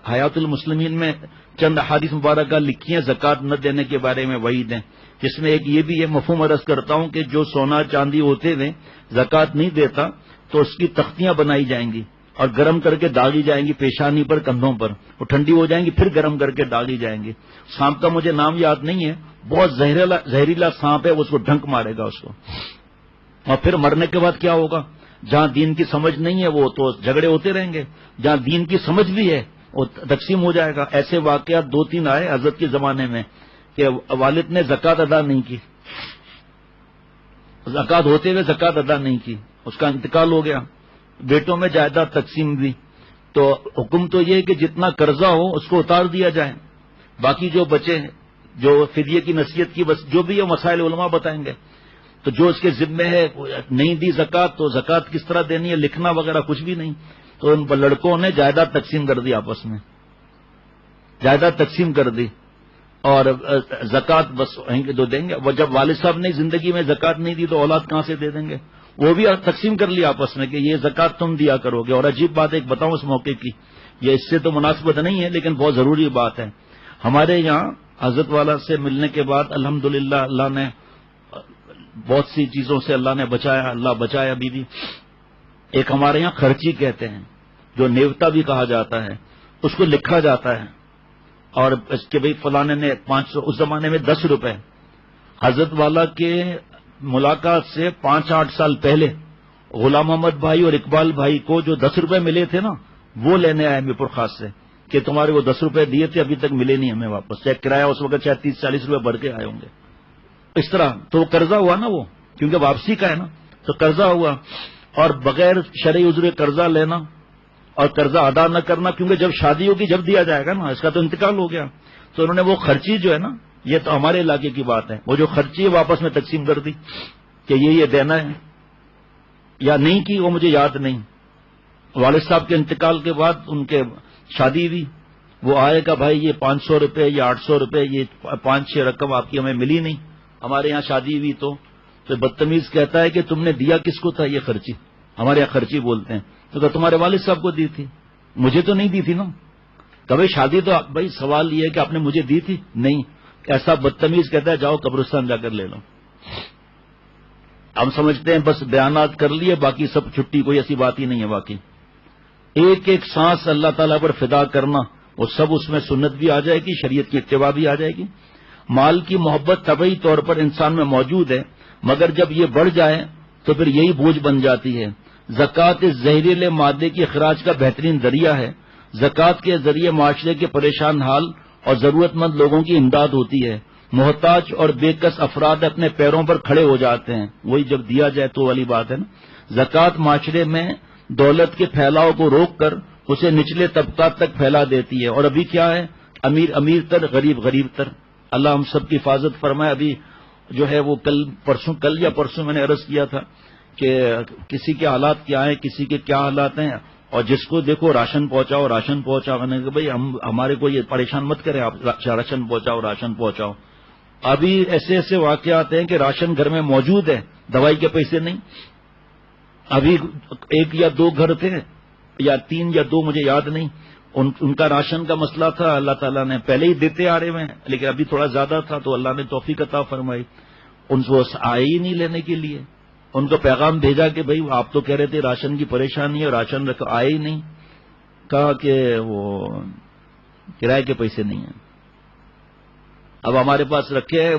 حیات المسلمین میں چند احادیث مبارکہ لکھی ہیں زکوٰۃ نہ دینے کے بارے میں وعید ہیں، جس میں ایک یہ بھی ہے، مفہوم عرض کرتا ہوں کہ جو سونا چاندی ہوتے ہوئے زکوٰۃ نہیں دیتا تو اس کی تختیاں بنائی جائیں گی اور گرم کر کے داغی جائیں گی پیشانی پر، کندھوں پر، وہ ٹھنڈی ہو جائیں گی پھر گرم کر کے داغی جائیں گی۔ سانپ کا مجھے نام یاد نہیں ہے، بہت زہریلا سانپ ہے، اس کو ڈھنک مارے گا اس کو، اور پھر مرنے کے بعد کیا ہوگا؟ جہاں دین کی سمجھ نہیں ہے وہ تو جھگڑے ہوتے رہیں گے، جہاں دین کی سمجھ بھی ہے وہ تقسیم ہو جائے گا۔ ایسے واقعات 2-3 آئے حضرت کے زمانے میں کہ والد نے زکوٰۃ ادا نہیں کی، زکوٰۃ ہوتے ہوئے زکوٰۃ ادا نہیں کی، اس کا انتقال ہو گیا، بیٹوں میں جائیداد تقسیم ہوئی، تو حکم تو یہ ہے کہ جتنا قرضہ ہو اس کو اتار دیا جائے، باقی جو بچے جو فدیے کی نصیحت کی بس جو بھی ہے مسائل علماء بتائیں گے۔ تو جو اس کے ذمے ہے نہیں دی زکوٰۃ تو زکوٰۃ کس طرح دینی ہے، لکھنا وغیرہ کچھ بھی نہیں، تو ان لڑکوں نے جائیداد تقسیم کر دی، آپس میں جائیداد تقسیم کر دی، اور زکوٰۃ بس جو دیں گے، وہ جب والد صاحب نے زندگی میں زکوٰۃ نہیں دی تو اولاد کہاں سے دے دیں گے، وہ بھی تقسیم کر لی آپس میں کہ یہ زکوٰۃ تم دیا کرو گے۔ اور عجیب بات ایک بتاؤں اس موقع کی، یہ اس سے تو مناسبت نہیں ہے لیکن بہت ضروری بات ہے، ہمارے یہاں حضرت والا سے ملنے کے بعد الحمدللہ اللہ نے بہت سی چیزوں سے اللہ نے بچایا، اللہ بچایا بیوی۔ ایک ہمارے یہاں خرچی کہتے ہیں جو نیوتا بھی کہا جاتا ہے، اس کو لکھا جاتا ہے اور اس کے بھائی فلانے نے 500، اس زمانے میں 10 روپے. حضرت والا کے ملاقات سے 5-8 سال پہلے غلام محمد بھائی اور اقبال بھائی کو جو 10 روپے ملے تھے نا، وہ لینے آئے میرپور خاص سے کہ تمہارے وہ 10 روپے دیے تھے ابھی تک ملے نہیں ہمیں واپس. چیک کرایہ اس وقت شاید 30-40 روپے بھر کے آئے ہوں گے. اس طرح تو وہ قرضہ ہوا نا، وہ کیونکہ واپسی کا ہے نا، تو قرضہ ہوا. اور بغیر شرعی عذر قرضہ لینا اور قرضہ ادا نہ کرنا، کیونکہ جب شادی ہوگی جب دیا جائے گا نا، اس کا تو انتقال ہو گیا. تو انہوں نے وہ خرچی جو ہے نا، یہ تو ہمارے علاقے کی بات ہے، وہ جو خرچی واپس میں تقسیم کر دی کہ یہ دینا ہے یا نہیں کی وہ مجھے یاد نہیں. والد صاحب کے انتقال کے بعد ان کے شادی ہوئی، وہ آئے گا بھائی یہ 500 روپے یا 800 روپے، یہ 5-6 رقم آپ کی ہمیں ملی نہیں، ہمارے یہاں شادی ہوئی. تو بدتمیز کہتا ہے کہ تم نے دیا کس کو تھا یہ خرچی؟ ہمارے یہاں خرچی بولتے ہیں. تو کہ تمہارے والد صاحب کو دی تھی، مجھے تو نہیں دی تھی نا. کبھی شادی تو بھائی سوال یہ ہے کہ آپ نے مجھے دی تھی؟ نہیں. ایسا بدتمیز کہتا ہے جاؤ قبرستان جا کر لے لو. ہم سمجھتے ہیں بس بیانات کر لیے باقی سب چھٹی، کوئی ایسی بات ہی نہیں ہے. باقی ایک ایک سانس اللہ تعالیٰ پر فدا کرنا، وہ سب اس میں سنت بھی آ جائے گی، شریعت کی اتباع بھی آ جائے گی. مال کی محبت طبعی طور پر انسان میں موجود ہے، مگر جب یہ بڑھ جائے تو پھر یہی بوجھ بن جاتی ہے. زکوٰۃ اس زہریلے مادے کی اخراج کا بہترین ذریعہ ہے. زکوٰۃ کے ذریعے معاشرے کے پریشان حال اور ضرورت مند لوگوں کی امداد ہوتی ہے. محتاج اور بے کس افراد اپنے پیروں پر کھڑے ہو جاتے ہیں. وہی جب دیا جائے تو والی بات ہے نا. زکوٰۃ معاشرے میں دولت کے پھیلاؤ کو روک کر اسے نچلے طبقات تک پھیلا دیتی ہے. اور ابھی کیا ہے، امیر امیر تر، غریب غریب تر. اللہ ہم سب کی حفاظت فرمائے. ابھی جو ہے وہ کل یا پرسوں میں نے عرض کیا تھا کہ کسی کے حالات کیا ہیں، کسی کے کیا حالات ہیں، اور جس کو دیکھو راشن پہنچاؤ راشن پہنچاؤ. میں نے کہا بھائی ہمارے کو یہ پریشان مت کریں، آپ راشن پہنچاؤ راشن پہنچاؤ. ابھی ایسے ایسے واقعات ہیں کہ راشن گھر میں موجود ہے، دوائی کے پیسے نہیں. ابھی 1 یا 2 گھر تھے یا 3 یا 2 مجھے یاد نہیں، ان کا راشن کا مسئلہ تھا. اللہ تعالیٰ نے پہلے ہی دیتے آ رہے ہیں، لیکن ابھی تھوڑا زیادہ تھا تو اللہ نے توفیق عطا فرمائی. ان کو آئے ہی نہیں لینے کے لیے. ان کو پیغام بھیجا کہ بھائی آپ تو کہہ رہے تھے راشن کی پریشانی ہے، راشن رکھو، آئے ہی نہیں. کہا کہ وہ کرائے کے پیسے نہیں ہیں. اب ہمارے پاس رکھے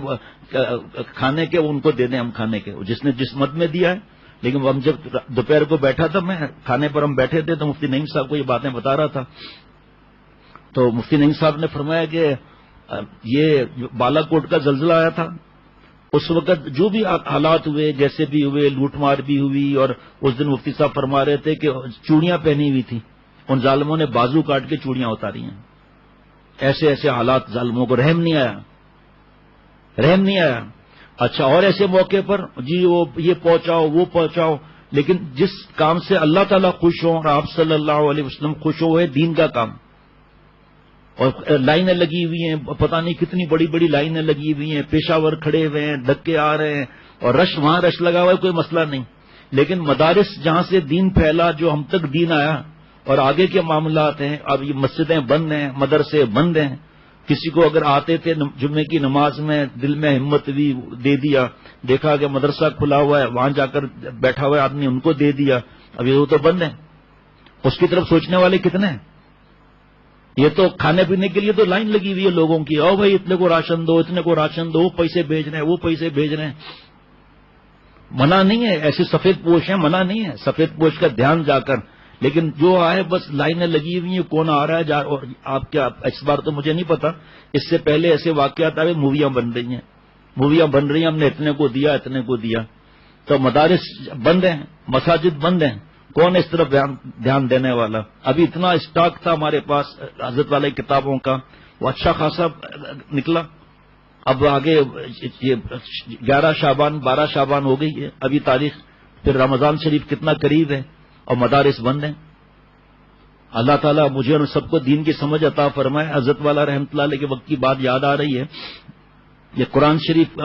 کھانے کے، ان کو دے دیں ہم کھانے کے، جس نے جس مد میں دیا ہے. لیکن ہم جب دوپہر کو بیٹھا تھا، میں کھانے پر ہم بیٹھے تھے تو مفتی نعیم صاحب کو یہ باتیں بتا رہا تھا. تو مفتی نعیم صاحب نے فرمایا کہ یہ بالا کوٹ کا زلزلہ آیا تھا، اس وقت جو بھی حالات ہوئے، جیسے بھی ہوئے، لوٹ مار بھی ہوئی، اور اس دن مفتی صاحب فرما رہے تھے کہ چوڑیاں پہنی ہوئی تھی، ان ظالموں نے بازو کاٹ کے چوڑیاں اتاری ہیں. ایسے ایسے حالات، ظالموں کو رحم نہیں آیا. اچھا، اور ایسے موقع پر جی وہ یہ پہنچاؤ وہ پہنچاؤ، لیکن جس کام سے اللہ تعالیٰ خوش ہوں اور آپ صلی اللہ علیہ وسلم خوش ہو، ہے دین کا کام. اور لائنیں لگی ہوئی ہیں، پتہ نہیں کتنی بڑی بڑی لائنیں لگی ہوئی ہیں، پیشاور کھڑے ہوئے ہیں، دھکے آ رہے ہیں، اور وہاں رش لگا ہوا ہے، کوئی مسئلہ نہیں. لیکن مدارس جہاں سے دین پھیلا، جو ہم تک دین آیا، اور آگے کے معاملات ہیں، اب یہ مسجدیں بند ہیں، مدرسے بند ہیں. کسی کو اگر آتے تھے جمعے کی نماز میں دل میں ہمت بھی دے دیا، دیکھا کہ مدرسہ کھلا ہوا ہے، وہاں جا کر بیٹھا ہوا آدمی، ان کو دے دیا. اب یہ تو بند ہے. اس کی طرف سوچنے والے کتنے ہیں؟ یہ تو کھانے پینے کے لیے تو لائن لگی ہوئی ہے لوگوں کی. او بھائی اتنے کو راشن دو، اتنے کو راشن دو، وہ پیسے بھیج رہے ہیں، وہ پیسے بھیج رہے ہیں. منع نہیں ہے، ایسے سفید پوش ہیں، منع نہیں ہے سفید پوش کا دھیان جا کر. لیکن جو آئے بس لائنیں لگی ہوئی ہیں، کون آ رہا ہے اور آپ کیا، اس بار تو مجھے نہیں پتا، اس سے پہلے ایسے واقعات آئے، موویاں بن رہی ہیں، ہم نے اتنے کو دیا اتنے کو دیا. تو مدارس بند ہیں، مساجد بند ہیں، کون اس طرف دھیان دینے والا؟ ابھی اتنا اسٹاک تھا ہمارے پاس حضرت والے کتابوں کا، وہ اچھا خاصا نکلا. اب آگے 11 شعبان 12 شعبان ہو گئی ہے ابھی تاریخ، پھر رمضان شریف کتنا قریب ہے اور مدارس بند ہیں. اللہ تعالیٰ مجھے اور سب کو دین کی سمجھ عطا فرمائے. حضرت والا رحمۃ اللہ علیہ کے وقت کی بات یاد آ رہی ہے. یہ قرآن شریف،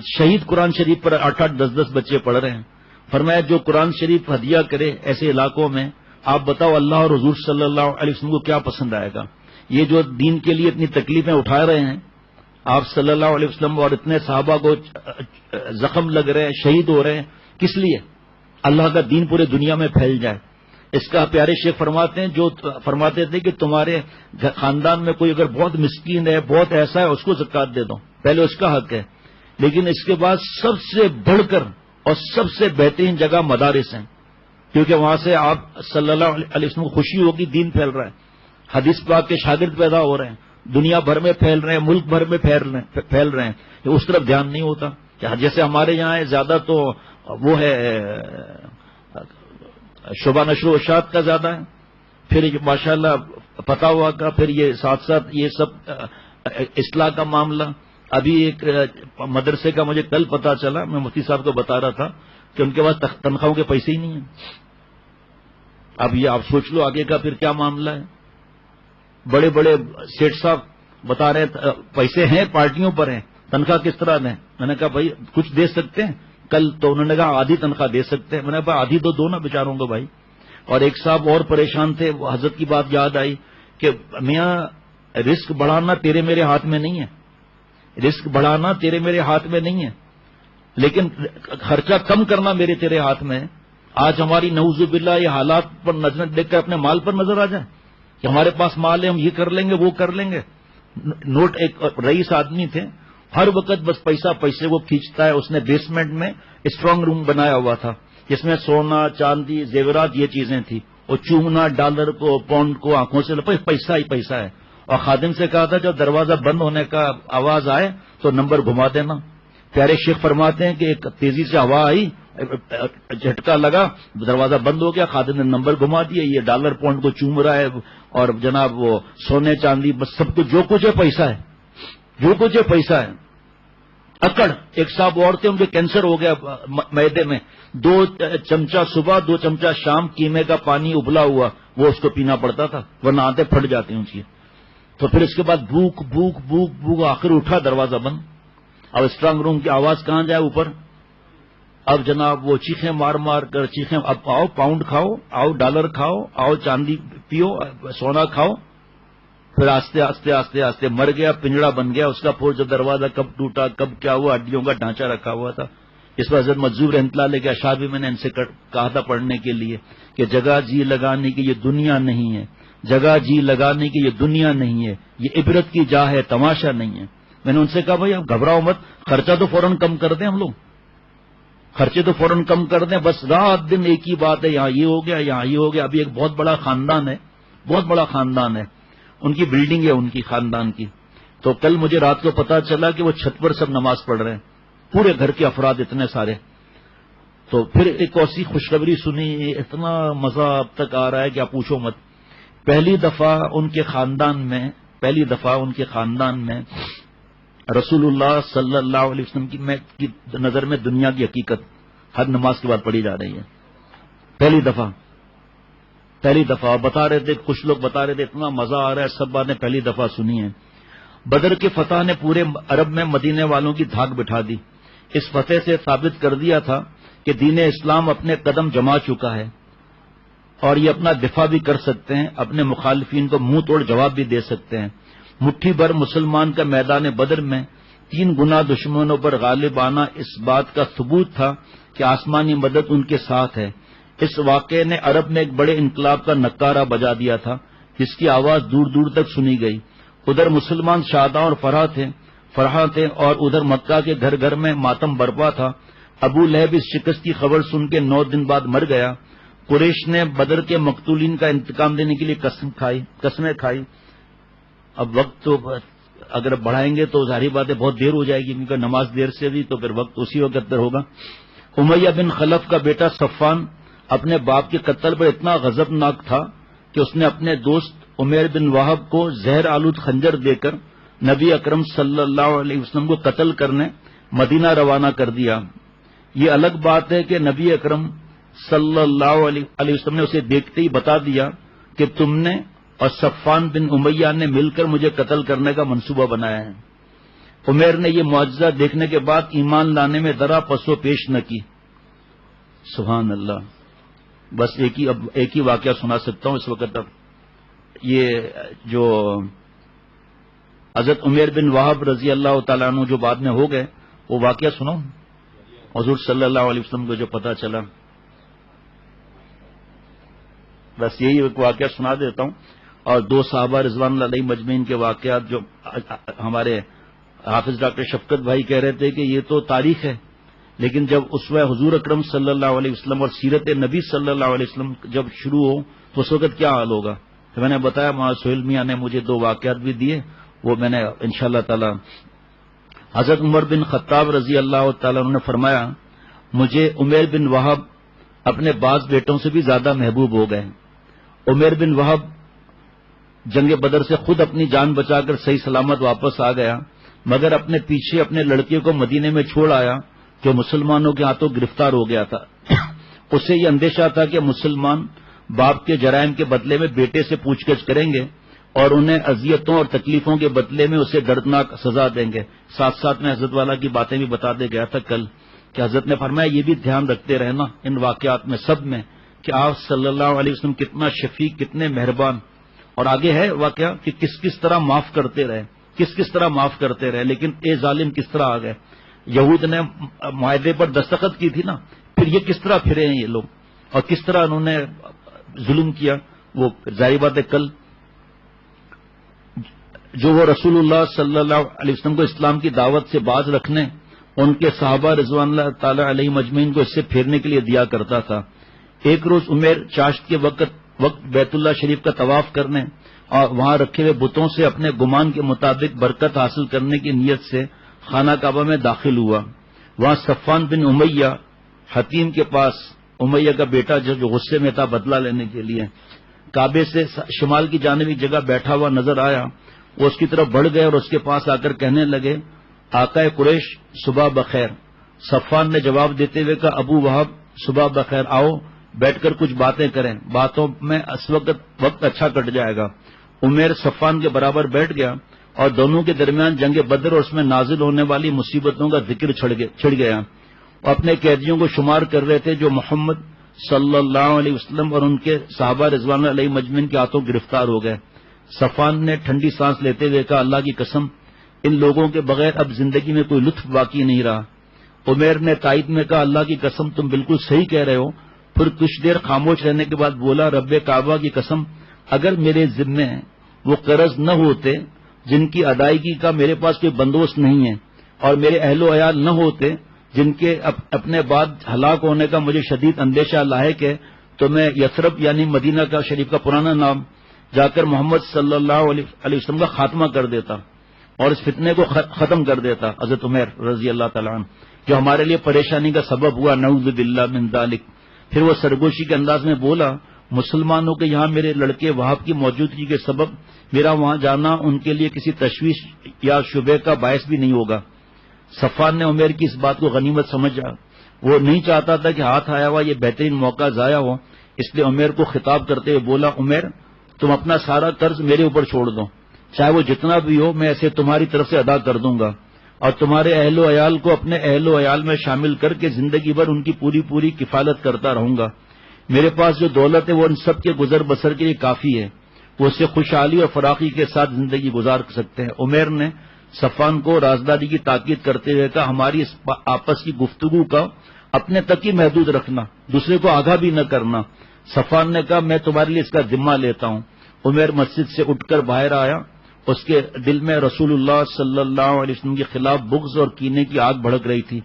شہید قرآن شریف پر 8-8 10-10 بچے پڑھ رہے ہیں. فرمایا جو قرآن شریف ہدیہ کرے ایسے علاقوں میں، آپ بتاؤ اللہ اور حضور صلی اللہ علیہ وسلم کو کیا پسند آئے گا؟ یہ جو دین کے لیے اتنی تکلیفیں اٹھا رہے ہیں آپ صلی اللہ علیہ وسلم، اور اتنے صحابہ کو زخم لگ رہے ہیں، شہید ہو رہے ہیں، کس لیے؟ اللہ کا دین پورے دنیا میں پھیل جائے. اس کا پیارے شیخ فرماتے ہیں جو فرماتے تھے کہ تمہارے خاندان میں کوئی اگر بہت مسکین ہے، بہت ایسا ہے، اس کو زکوٰۃ دے دو، پہلے اس کا حق ہے، لیکن اس کے بعد سب سے بڑھ کر اور سب سے بہترین جگہ مدارس ہیں، کیونکہ وہاں سے آپ صلی اللہ علیہ وسلم کو خوشی ہوگی، دین پھیل رہا ہے، حدیث پاک کے شاگرد پیدا ہو رہے ہیں، دنیا بھر میں پھیل رہے ہیں، ملک بھر میں پھیل رہے ہیں، اس طرف دھیان نہیں ہوتا۔ جیسے ہمارے یہاں ہے زیادہ تو وہ ہے شعبہ نشر و اشاعت کا زیادہ ہے، پھر ماشاءاللہ پتا ہوا کا، پھر یہ ساتھ ساتھ یہ سب اصلاح کا معاملہ۔ ابھی ایک مدرسے کا مجھے کل پتا چلا، میں مفتی صاحب کو بتا رہا تھا کہ ان کے پاس تنخواہوں کے پیسے ہی نہیں ہیں۔ اب یہ آپ سوچ لو آگے کا پھر کیا معاملہ ہے۔ بڑے بڑے سیٹ صاحب بتا رہے ہیں پیسے ہیں، پارٹیوں پر ہیں، تنخواہ کس طرح دیں؟ میں نے کہا بھائی کچھ دے سکتے ہیں؟ کل تو انہوں نے کہا آدھی تنخواہ دے سکتے ہیں۔ میں نے کہا آدھی تو دو نا بیچاروں کو بھائی۔ اور ایک صاحب اور پریشان تھے، وہ حضرت کی بات یاد آئی کہ میاں رزق بڑھانا تیرے میرے ہاتھ میں نہیں ہے، رزق بڑھانا تیرے میرے ہاتھ میں نہیں ہے، لیکن خرچہ کم کرنا میرے تیرے ہاتھ میں ہے۔ آج ہماری نعوذ باللہ یہ حالات پر نظر دیکھ کر اپنے مال پر نظر آ جائے کہ ہمارے پاس مال ہے، ہم یہ کر لیں گے وہ کر لیں گے۔ نوٹ ایک رئیس آدمی تھے، ہر وقت بس پیسہ پیسے وہ کھینچتا ہے۔ اس نے بیسمنٹ میں اسٹرانگ روم بنایا ہوا تھا جس میں سونا چاندی زیورات یہ چیزیں تھی، اور چومنا ڈالر کو پاؤنڈ کو آنکھوں سے پیسہ ہی پیسہ ہے۔ اور خادم سے کہا تھا جب دروازہ بند ہونے کا آواز آئے تو نمبر گھما دینا۔ پیارے شیخ فرماتے ہیں کہ ایک تیزی سے ہوا آئی، جھٹکا لگا، دروازہ بند ہو گیا، خادم نے نمبر گھما دیا، یہ ڈالر پاؤنڈ کو چوم رہا ہے، اور جناب وہ سونے چاندی بس سب کچھ جو کچھ ہے پیسہ ہے، جو کچھ ہے پیسہ ہے۔ اکڑ ایک صاحب اور تھے، ان کے کینسر ہو گیا معدے میں، 2 چمچہ صبح 2 چمچہ شام کیمے کا پانی ابلا ہوا وہ اس کو پینا پڑتا تھا، ورنہ آتے پھٹ جاتی ان کی۔ تو پھر اس کے بعد بھوک بھوک بھوک بھوک، آخر اٹھا دروازہ بند۔ اب اسٹرانگ روم کی آواز کہاں جائے اوپر؟ اب جناب وہ چیخیں مار مار کر چیخیں، اب آؤ پاؤنڈ کھاؤ، آؤ ڈالر کھاؤ، آؤ چاندی پیو، سونا کھاؤ۔ پھر آستے آستے آستے آستے مر گیا، پنجڑا بن گیا اس کا۔ پھر جو دروازہ کب ٹوٹا کب کیا ہوا، ہڈیوں کا ڈھانچہ رکھا ہوا تھا۔ اس پر حضرت مجذوب رحمۃ اللہ علیہ کے اشعار بھی میں نے ان سے کہا تھا پڑھنے کے لیے کہ جگہ جی لگانے کی یہ دنیا نہیں ہے، جگہ جی لگانے کی یہ دنیا نہیں ہے، یہ عبرت کی جا ہے، تماشا نہیں ہے۔ میں نے ان سے کہا بھائی اب گھبراؤ مت، خرچہ تو فوراً کم کر دیں، ہم لوگ خرچے تو فوراً کم کر دیں، بس رات دن ایک ہی بات ہے، یہاں یہ ہو گیا یہاں یہ ہو گیا۔ ابھی ایک بہت بڑا خاندان ہے، بہت بڑا خاندان ہے، ان کی بلڈنگ ہے ان کی خاندان کی۔ تو کل مجھے رات کو پتا چلا کہ وہ چھت پر سب نماز پڑھ رہے ہیں، پورے گھر کے افراد اتنے سارے۔ تو پھر ایک ایسی خوشخبری سنی، اتنا مزہ اب تک آ رہا ہے کہ آپ پوچھو مت۔ پہلی دفعہ ان کے خاندان میں رسول اللہ صلی اللہ علیہ وسلم کی نظر میں دنیا کی حقیقت ہر نماز کے بعد پڑھی جا رہی ہے۔ پہلی دفعہ بتا رہے تھے، کچھ لوگ بتا رہے تھے اتنا مزہ آ رہا ہے، سب باتیں پہلی دفعہ سنی ہیں۔ بدر کے فتح نے پورے عرب میں مدینے والوں کی دھاک بٹھا دی۔ اس فتح سے ثابت کر دیا تھا کہ دین اسلام اپنے قدم جما چکا ہے اور یہ اپنا دفاع بھی کر سکتے ہیں، اپنے مخالفین کو منہ توڑ جواب بھی دے سکتے ہیں۔ مٹھی بھر مسلمان کا میدان بدر میں 3 گنا دشمنوں پر غالب آنا اس بات کا ثبوت تھا کہ آسمانی مدد ان کے ساتھ ہے۔ اس واقعے نے عرب میں ایک بڑے انقلاب کا نکارہ بجا دیا تھا جس کی آواز دور دور تک سنی گئی۔ ادھر مسلمان شاداں اور فرحاں تھے اور ادھر مکہ کے گھر گھر میں ماتم برپا تھا۔ ابو لہب اس شکست کی خبر سن کے 9 دن بعد مر گیا۔ قریش نے بدر کے مقتولین کا انتقام دینے کے لیے قسمیں کھائی۔ اب وقت تو اگر بڑھائیں گے تو ظاہری بات ہے بہت دیر ہو جائے گی، کیونکہ نماز دیر سے دی تو پھر وقت اسی وقت در ہوگا۔ امیہ بن خلف کا بیٹا صفان اپنے باپ کے قتل پر اتنا غضبناک تھا کہ اس نے اپنے دوست عمیر بن وہب کو زہر آلود خنجر دے کر نبی اکرم صلی اللہ علیہ وسلم کو قتل کرنے مدینہ روانہ کر دیا۔ یہ الگ بات ہے کہ نبی اکرم صلی اللہ علیہ وسلم نے اسے دیکھتے ہی بتا دیا کہ تم نے اور صفان بن امیہ نے مل کر مجھے قتل کرنے کا منصوبہ بنایا ہے۔ عمیر نے یہ معجزہ دیکھنے کے بعد ایمان لانے میں ذرا پس و پیش نہ کی۔ سبحان اللہ۔ بس ایک ہی واقعہ سنا سکتا ہوں اس وقت۔ اب یہ جو حضرت عمیر بن وہب رضی اللہ تعالیٰ عنہ جو بعد میں ہو گئے، وہ واقعہ سنو حضور صلی اللہ علیہ وسلم کو جو پتا چلا۔ بس یہی ایک واقعہ سنا دیتا ہوں. اور 2 صحابہ رضوان اللہ علیہ مجمعین کے واقعات جو ہمارے حافظ ڈاکٹر شفقت بھائی کہہ رہے تھے کہ یہ تو تاریخ ہے، لیکن جب اسوہ حضور اکرم صلی اللہ علیہ وسلم اور سیرت نبی صلی اللہ علیہ وسلم جب شروع ہو تو اس وقت کیا حال ہوگا. تو میں نے بتایا مولانا سہیل میاں نے مجھے 2 واقعات بھی دیے، وہ میں نے انشاءاللہ تعالی. حضرت عمر بن خطاب رضی اللہ تعالیٰ عنہ نے فرمایا مجھے عمیر بن وہب اپنے بعض بیٹوں سے بھی زیادہ محبوب ہو گئے. عمیر بن وہب جنگ بدر سے خود اپنی جان بچا کر صحیح سلامت واپس آ گیا، مگر اپنے پیچھے اپنے لڑکے کو مدینے میں چھوڑ آیا جو مسلمانوں کے ہاتھوں گرفتار ہو گیا تھا. اسے یہ اندیشہ تھا کہ مسلمان باپ کے جرائم کے بدلے میں بیٹے سے پوچھ گچھ کریں گے اور انہیں اذیتوں اور تکلیفوں کے بدلے میں اسے دردناک سزا دیں گے. ساتھ ساتھ میں حضرت والا کی باتیں بھی بتا دے گیا تھا کل کہ حضرت نے فرمایا یہ بھی دھیان رکھتے رہنا ان واقعات میں سب میں کہ آپ صلی اللہ علیہ وسلم کتنا شفیق، کتنے مہربان. اور آگے ہے واقعہ کہ کس طرح معاف کرتے رہے، کس طرح معاف کرتے رہے، لیکن اے ظالم کس طرح آ گئے. یہود نے معاہدے پر دستخط کی تھی نا، پھر یہ کس طرح پھرے ہیں یہ لوگ اور کس طرح انہوں نے ظلم کیا. وہ ظاہر بات ہے کل جو وہ رسول اللہ صلی اللہ علیہ وسلم کو اسلام کی دعوت سے باز رکھنے ان کے صحابہ رضوان اللہ تعالی علیہ مجمعین کو اس سے پھیرنے کے لیے دیا کرتا تھا. ایک روز عمیر چاشت کے وقت بیت اللہ شریف کا طواف کرنے اور وہاں رکھے ہوئے بتوں سے اپنے گمان کے مطابق برکت حاصل کرنے کی نیت سے خانہ کعبہ میں داخل ہوا. وہاں صفوان بن امیہ حکیم کے پاس، امیہ کا بیٹا جو غصے میں تھا بدلہ لینے کے لیے، کعبے سے شمال کی جانب ایک جگہ بیٹھا ہوا نظر آیا. وہ اس کی طرف بڑھ گئے اور اس کے پاس آ کر کہنے لگے آقا قریش صبح بخیر. صفوان نے جواب دیتے ہوئے کہا ابو وہب صبح بخیر، آؤ بیٹھ کر کچھ باتیں کریں، باتوں میں اس وقت اچھا کٹ جائے گا. عمیر صفوان کے برابر بیٹھ گیا اور دونوں کے درمیان جنگ بدر اور اس میں نازل ہونے والی مصیبتوں کا ذکر چھڑ گیا. وہ اپنے قیدیوں کو شمار کر رہے تھے جو محمد صلی اللہ علیہ وسلم اور ان کے صحابہ رضوان علیہ مجمعین کے ہاتھوں گرفتار ہو گئے. صفوان نے ٹھنڈی سانس لیتے ہوئے کہا اللہ کی قسم ان لوگوں کے بغیر اب زندگی میں کوئی لطف باقی نہیں رہا. عمیر نے تائید میں کہا اللہ کی قسم تم بالکل صحیح کہہ رہے ہو. پھر کچھ دیر خاموش رہنے کے بعد بولا رب کعبہ کی قسم اگر میرے ذمے وہ قرض نہ ہوتے جن کی ادائیگی کا میرے پاس کوئی بندوبست نہیں ہے اور میرے اہل و عیال نہ ہوتے جن کے اپنے بعد ہلاک ہونے کا مجھے شدید اندیشہ لاحق ہے تو میں یثرب یعنی مدینہ کا شریف کا پرانا نام جا کر محمد صلی اللہ علیہ وسلم کا خاتمہ کر دیتا اور اس فتنے کو ختم کر دیتا. حضرت عمر رضی اللہ تعالیٰ عنہ جو ہمارے لیے پریشانی کا سبب ہوا نعوذ باللہ من ذالک. پھر وہ سرگوشی کے انداز میں بولا مسلمانوں کے یہاں میرے لڑکے وہاب کی موجودگی کے سبب میرا وہاں جانا ان کے لیے کسی تشویش یا شبہ کا باعث بھی نہیں ہوگا. صفوان نے عمیر کی اس بات کو غنیمت سمجھا. وہ نہیں چاہتا تھا کہ ہاتھ آیا ہوا یہ بہترین موقع ضائع ہو، اس لیے عمیر کو خطاب کرتے ہوئے بولا عمیر تم اپنا سارا قرض میرے اوپر چھوڑ دو، چاہے وہ جتنا بھی ہو میں اسے تمہاری طرف سے ادا کر دوں گا اور تمہارے اہل و عیال کو اپنے اہل و عیال میں شامل کر کے زندگی بھر ان کی پوری کفالت کرتا رہوں گا. میرے پاس جو دولت ہے وہ ان سب کے گزر بسر کے لیے کافی ہے، وہ اسے خوشحالی اور فراخی کے ساتھ زندگی گزار سکتے ہیں. عمیر نے صفوان کو رازداری کی تاکید کرتے ہوئے کہا ہماری اس آپس کی گفتگو کا اپنے تک ہی محدود رکھنا، دوسرے کو آگاہ بھی نہ کرنا. صفوان نے کہا میں تمہارے لیے اس کا ذمہ لیتا ہوں. عمیر مسجد سے اٹھ کر باہر آیا. اس کے دل میں رسول اللہ صلی اللہ علیہ وسلم کے خلاف بغض اور کینے کی آگ بھڑک رہی تھی.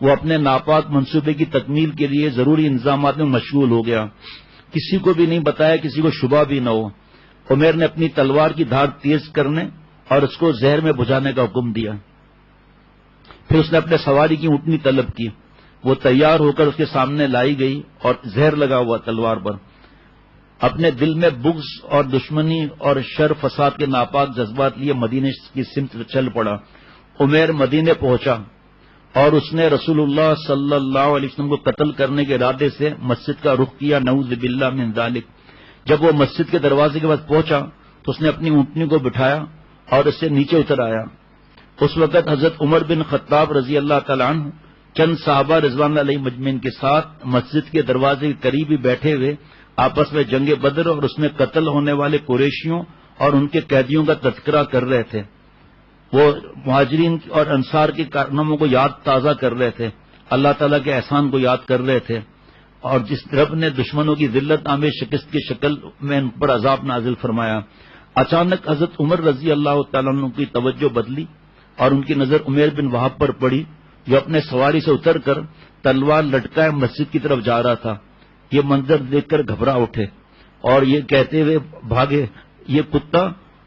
وہ اپنے ناپاک منصوبے کی تکمیل کے لیے ضروری انتظامات میں مشغول ہو گیا. کسی کو بھی نہیں بتایا، کسی کو شبہ بھی نہ ہو. عمیر نے اپنی تلوار کی دھار تیز کرنے اور اس کو زہر میں بجھانے کا حکم دیا. پھر اس نے اپنے سواری کی اونٹنی طلب کی. وہ تیار ہو کر اس کے سامنے لائی گئی اور زہر لگا ہوا تلوار پر. اپنے دل میں بغض اور دشمنی اور شر فساد کے ناپاک جذبات لیے مدینے کی سمت چل پڑا. عمیر مدینے پہنچا اور اس نے رسول اللہ صلی اللہ علیہ وسلم کو قتل کرنے کے ارادے سے مسجد کا رخ کیا نعوذ باللہ من ذالک. جب وہ مسجد کے دروازے کے پاس پہنچا تو اس نے اپنی اونٹنی کو بٹھایا اور اس سے نیچے اتر آیا. اس وقت حضرت عمر بن خطاب رضی اللہ تعالیٰ عنہ چند صحابہ رضوان علیہ مجمعین کے ساتھ مسجد کے دروازے کے قریب ہی بیٹھے ہوئے آپس میں جنگ بدر اور اس میں قتل ہونے والے قریشیوں اور ان کے قیدیوں کا تذکرہ کر رہے تھے. وہ مہاجرین اور انصار کے کارناموں کو یاد تازہ کر رہے تھے، اللہ تعالیٰ کے احسان کو یاد کر رہے تھے. اور جس رب نے دشمنوں کی ذلت آمیز شکست کی شکل میں ان پر عذاب نازل فرمایا۔ اچانک حضرت عمر رضی اللہ تعالیٰ عنہ کی توجہ بدلی اور ان کی نظر عمیر بن وہب پر پڑی، جو اپنے سواری سے اتر کر تلوار لٹکائے مسجد کی طرف جا رہا تھا۔ یہ منظر دیکھ کر گھبرا اٹھے اور یہ کہتے ہوئے بھاگے، یہ کتا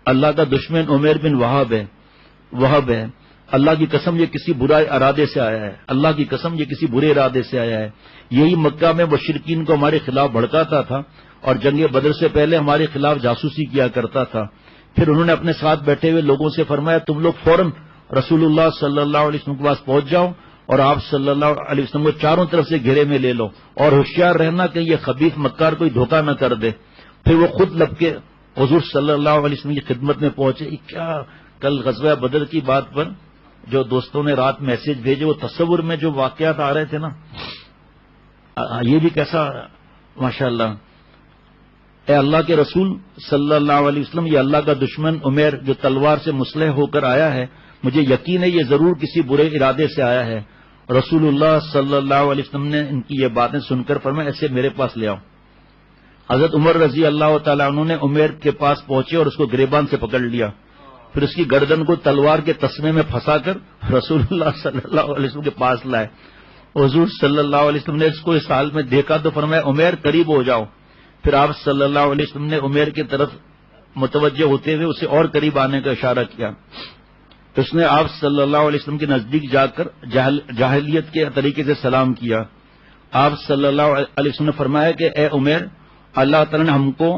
اللہ کا دشمن عمیر بن وہب ہے، اللہ کی قسم یہ کسی برے ارادے سے آیا ہے، اللہ کی قسم یہ کسی برے ارادے سے آیا ہے۔ یہی مکہ میں مشرکین کو ہمارے خلاف بھڑکاتا تھا اور جنگ بدر سے پہلے ہمارے خلاف جاسوسی کیا کرتا تھا۔ پھر انہوں نے اپنے ساتھ بیٹھے ہوئے لوگوں سے فرمایا، تم لوگ فوراً رسول اللہ صلی اللہ علیہ وسلم کے پاس پہنچ جاؤ اور آپ صلی اللہ علیہ وسلم کو چاروں طرف سے گھیرے میں لے لو اور ہوشیار رہنا کہ یہ خبیث مکار کوئی دھوکہ نہ کر دے۔ پھر وہ خود لپکے حضور صلی اللہ علیہ وسلم کی خدمت میں پہنچے۔ کیا کل غزوہ بدر کی بات پر جو دوستوں نے رات میسج بھیجے، وہ تصور میں جو واقعات آ رہے تھے نا، یہ بھی کیسا ماشاءاللہ۔ اے اللہ کے رسول صلی اللہ علیہ وسلم، یہ اللہ کا دشمن عمیر جو تلوار سے مسلح ہو کر آیا ہے، مجھے یقین ہے یہ ضرور کسی برے ارادے سے آیا ہے۔ رسول اللہ صلی اللہ علیہ وسلم نے ان کی یہ باتیں سن کر فرمایا، ایسے میرے پاس لے آؤ۔ حضرت عمر رضی اللہ تعالیٰ عنہ نے عمیر کے پاس پہنچے اور اس کو گریبان سے پکڑ لیا، پھر اس کی گردن کو تلوار کے تسمے میں پھنسا کر رسول اللہ صلی اللہ علیہ وسلم کے پاس لائے۔ حضور صلی اللہ علیہ وسلم نے اس کو اس حال میں دیکھا تو فرمایا، عمیر قریب ہو جاؤ۔ پھر آپ صلی اللہ علیہ وسلم نے عمیر کی طرف متوجہ ہوتے ہوئے اسے اور قریب آنے کا اشارہ کیا۔ اس نے آپ صلی اللہ علیہ وسلم کے نزدیک جا کر جاہلیت کے طریقے سے سلام کیا۔ آپ صلی اللہ علیہ وسلم نے فرمایا کہ اے عمیر، اللہ تعالیٰ نے ہم کو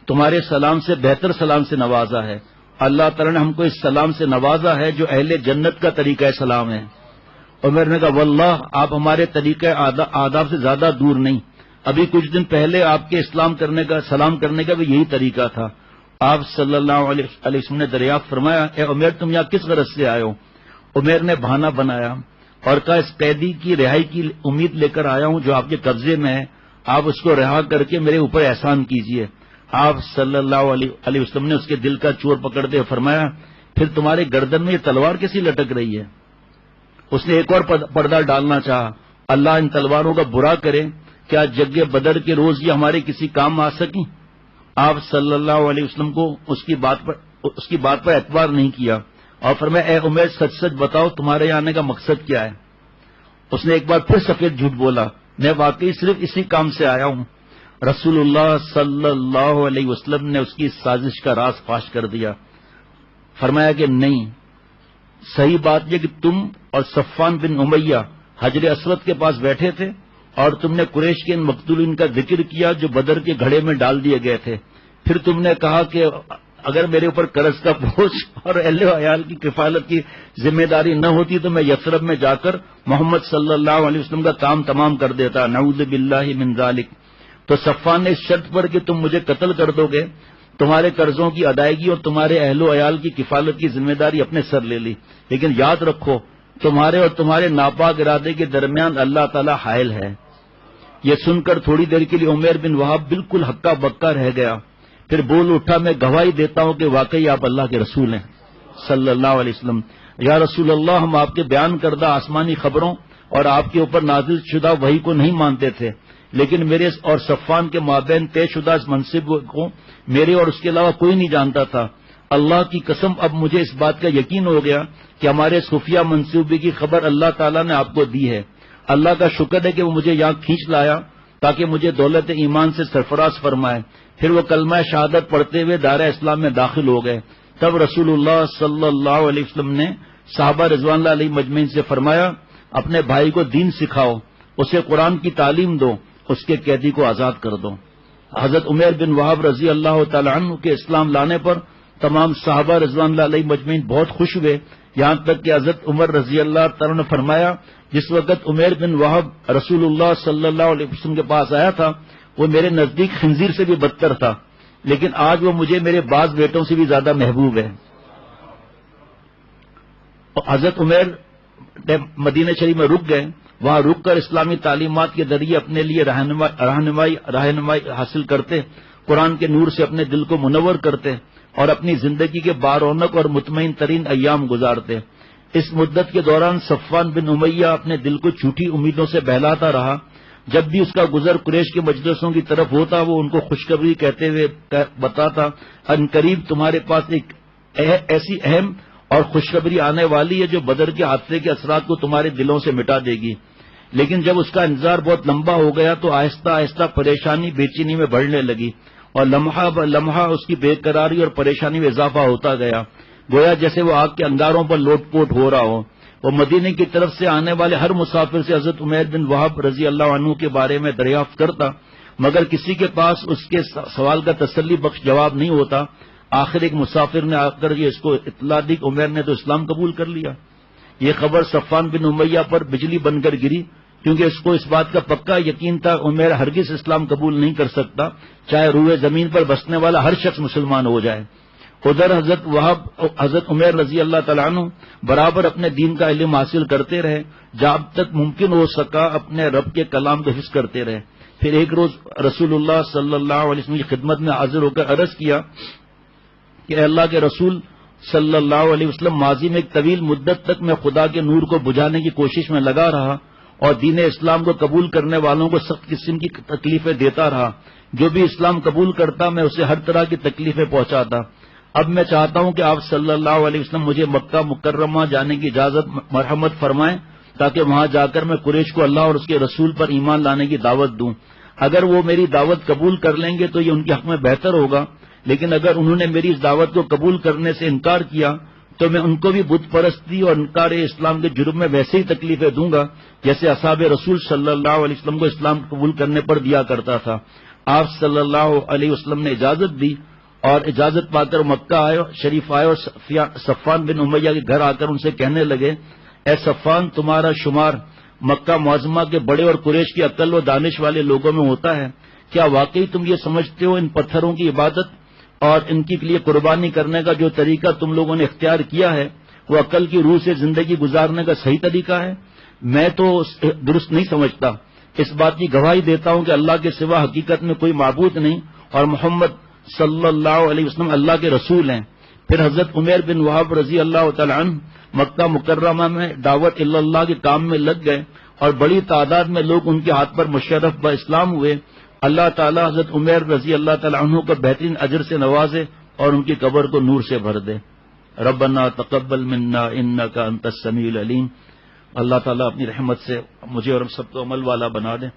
تمہارے سلام سے بہتر سلام سے نوازا ہے، اللہ تعالیٰ نے ہم کو اس سلام سے نوازا ہے جو اہل جنت کا طریقہ سلام ہے۔ عمر نے کہا، واللہ آپ ہمارے طریقہ آداب سے زیادہ دور نہیں، ابھی کچھ دن پہلے آپ کے سلام کرنے کا بھی یہی طریقہ تھا۔ آپ صلی اللہ علیہ وسلم نے دریافت فرمایا، اے عمیر تم یہاں کس غرض سے آئے ہو؟ عمیر نے بہانہ بنایا اور کہا، اس قیدی کی رہائی کی امید لے کر آیا ہوں جو آپ کے قبضے میں ہے، آپ اس کو رہا کر کے میرے اوپر احسان کیجیے۔ آپ صلی اللہ علیہ وسلم نے اس کے دل کا چور پکڑتے فرمایا، پھر تمہارے گردن میں یہ تلوار کیسی لٹک رہی ہے؟ اس نے ایک اور پردہ ڈالنا چاہا، اللہ ان تلواروں کا برا کرے، کیا جنگ بدر کے روز یہ ہمارے کسی کام آ سکی؟ آپ صلی اللہ علیہ وسلم کو اس کی بات پر اعتبار نہیں کیا اور فرمایا، اے عمیر سچ سچ بتاؤ تمہارے یہاں آنے کا مقصد کیا ہے؟ اس نے ایک بار پھر سفید جھوٹ بولا، میں واقعی صرف اسی کام سے آیا ہوں۔ رسول اللہ صلی اللہ علیہ وسلم نے اس کی سازش کا راز فاش کر دیا، فرمایا کہ نہیں، صحیح بات یہ کہ تم اور صفوان بن امیہ حجر اسود کے پاس بیٹھے تھے اور تم نے قریش کے ان مقتولین کا ذکر کیا جو بدر کے گھڑے میں ڈال دیے گئے تھے۔ پھر تم نے کہا کہ اگر میرے اوپر قرض کا بوجھ اور اہل و عیال کی کفالت کی ذمہ داری نہ ہوتی تو میں یثرب میں جا کر محمد صلی اللہ علیہ وسلم کا کام تمام کر دیتا، نعوذ باللہ من ذالک۔ تو صفوان نے اس شرط پر کہ تم مجھے قتل کر دو گے، تمہارے قرضوں کی ادائیگی اور تمہارے اہل و عیال کی کفالت کی ذمہ داری اپنے سر لے لی، لیکن یاد رکھو تمہارے اور تمہارے ناپاک ارادے کے درمیان اللہ تعالی حائل ہے۔ یہ سن کر تھوڑی دیر کے لیے عمیر بن وہب بالکل ہکا بکا رہ گیا، پھر بول اٹھا، میں گواہی دیتا ہوں کہ واقعی آپ اللہ کے رسول ہیں صلی اللہ علیہ وسلم۔ یا رسول اللہ، ہم آپ کے بیان کردہ آسمانی خبروں اور آپ کے اوپر نازل شدہ وحی کو نہیں مانتے تھے، لیکن میرے اور صفوان کے مابین طے شدہ اس منصب کو میرے اور اس کے علاوہ کوئی نہیں جانتا تھا۔ اللہ کی قسم اب مجھے اس بات کا یقین ہو گیا کہ ہمارے خفیہ منصوبے کی خبر اللہ تعالیٰ نے آپ کو دی ہے۔ اللہ کا شکر ہے کہ وہ مجھے یہاں کھینچ لایا تاکہ مجھے دولت ایمان سے سرفراز فرمائے۔ پھر وہ کلمہ شہادت پڑھتے ہوئے دائرہ اسلام میں داخل ہو گئے۔ تب رسول اللہ صلی اللہ علیہ وسلم نے صحابہ رضوان اللہ علیہ مجمعین سے فرمایا، اپنے بھائی کو دین سکھاؤ، اسے قرآن کی تعلیم دو، اس کے قیدی کو آزاد کر دو۔ حضرت عمیر بن وہب رضی اللہ تعالی عنہ کے اسلام لانے پر تمام صحابہ رضوان اللہ علیہ مجمعین بہت خوش ہوئے، یہاں تک کہ حضرت عمر رضی اللہ تعالی عنہ نے فرمایا، جس وقت عمیر بن وہب رسول اللہ صلی اللہ علیہ وسلم کے پاس آیا تھا وہ میرے نزدیک خنزیر سے بھی بدتر تھا، لیکن آج وہ مجھے میرے بعض بیٹوں سے بھی زیادہ محبوب ہے۔ حضرت عمیر مدینہ شریف میں رک گئے، وہاں رک کر اسلامی تعلیمات کے ذریعے اپنے لیے رہنمائی حاصل کرتے، قرآن کے نور سے اپنے دل کو منور کرتے اور اپنی زندگی کے بارونق اور مطمئن ترین ایام گزارتے۔ اس مدت کے دوران صفوان بن امیہ اپنے دل کو جھوٹی امیدوں سے بہلاتا رہا، جب بھی اس کا گزر قریش کے مجلسوں کی طرف ہوتا وہ ان کو خوشخبری کہتے ہوئے بتاتا ان قریب تمہارے پاس ایک ایسی اہم اور خوشخبری آنے والی ہے جو بدر کے حادثے کے اثرات کو تمہارے دلوں سے مٹا دے گی. لیکن جب اس کا انتظار بہت لمبا ہو گیا تو آہستہ آہستہ پریشانی بے چینی میں بڑھنے لگی اور لمحہ ب لمحہ اس کی بے قراری اور پریشانی میں اضافہ ہوتا گیا، گویا جیسے وہ آگ کے انگاروں پر لوٹ پوٹ ہو رہا ہو. وہ مدینے کی طرف سے آنے والے ہر مسافر سے حضرت عمیر بن وہب رضی اللہ عنہ کے بارے میں دریافت کرتا، مگر کسی کے پاس اس کے سوال کا تسلی بخش جواب نہیں ہوتا. آخر ایک مسافر نے آ کر اس کو اطلاع دی کہ عمیر نے تو اسلام قبول کر لیا. یہ خبر صفوان بن امیہ پر بجلی بن کر گری، کیونکہ اس کو اس بات کا پکا یقین تھا عمیر ہرگز اسلام قبول نہیں کر سکتا، چاہے روئے زمین پر بسنے والا ہر شخص مسلمان ہو جائے. ادھر حضرت عمیر رضی اللہ تعالیٰ عنہ برابر اپنے دین کا علم حاصل کرتے رہے، جب تک ممکن ہو سکا اپنے رب کے کلام کو حفظ کرتے رہے. پھر ایک روز رسول اللہ صلی اللہ علیہ وسلم کی خدمت میں حاضر ہو کر عرض کیا کہ اے اللہ کے رسول صلی اللہ علیہ وسلم، ماضی میں ایک طویل مدت تک میں خدا کے نور کو بجھانے کی کوشش میں لگا رہا اور دین اسلام کو قبول کرنے والوں کو سخت قسم کی تکلیفیں دیتا رہا. جو بھی اسلام قبول کرتا میں اسے ہر طرح کی تکلیفیں پہنچاتا. اب میں چاہتا ہوں کہ آپ صلی اللہ علیہ وسلم مجھے مکہ مکرمہ جانے کی اجازت مرحمت فرمائیں تاکہ وہاں جا کر میں قریش کو اللہ اور اس کے رسول پر ایمان لانے کی دعوت دوں. اگر وہ میری دعوت قبول کر لیں گے تو یہ ان کے حق میں بہتر ہوگا، لیکن اگر انہوں نے میری اس دعوت کو قبول کرنے سے انکار کیا تو میں ان کو بھی بت پرستی اور انکار اسلام کے جرم میں ویسے ہی تکلیفیں دوں گا جیسے اصحاب رسول صلی اللہ علیہ وسلم کو اسلام قبول کرنے پر دیا کرتا تھا. آپ صلی اللہ علیہ وسلم نے اجازت دی اور اجازت پا کر مکہ آئے، شریف آئے اور صفوان بن امیہ کے گھر آ کر ان سے کہنے لگے اے صفوان، تمہارا شمار مکہ معظمہ کے بڑے اور قریش کی عقل و دانش والے لوگوں میں ہوتا ہے. کیا واقعی تم یہ سمجھتے ہو ان پتھروں کی عبادت اور ان کے لیے قربانی کرنے کا جو طریقہ تم لوگوں نے اختیار کیا ہے وہ عقل کی روح سے زندگی گزارنے کا صحیح طریقہ ہے؟ میں تو درست نہیں سمجھتا. اس بات کی گواہی دیتا ہوں کہ اللہ کے سوا حقیقت میں کوئی معبود نہیں اور محمد صلی اللہ علیہ وسلم اللہ کے رسول ہیں. پھر حضرت عمیر بن وہب رضی اللہ تعالی عنہ مکہ مکرمہ میں دعوت اللہ کے کام میں لگ گئے اور بڑی تعداد میں لوگ ان کے ہاتھ پر مشرف با اسلام ہوئے. اللہ تعالیٰ حضرت عمیر رضی اللہ تعالی عنہ کو بہترین اجر سے نوازے اور ان کی قبر کو نور سے بھر دے. ربنا تقبل منا انک انت السمیع العلیم. اللہ تعالیٰ اپنی رحمت سے مجھے اور ہم سب کو عمل والا بنا دے.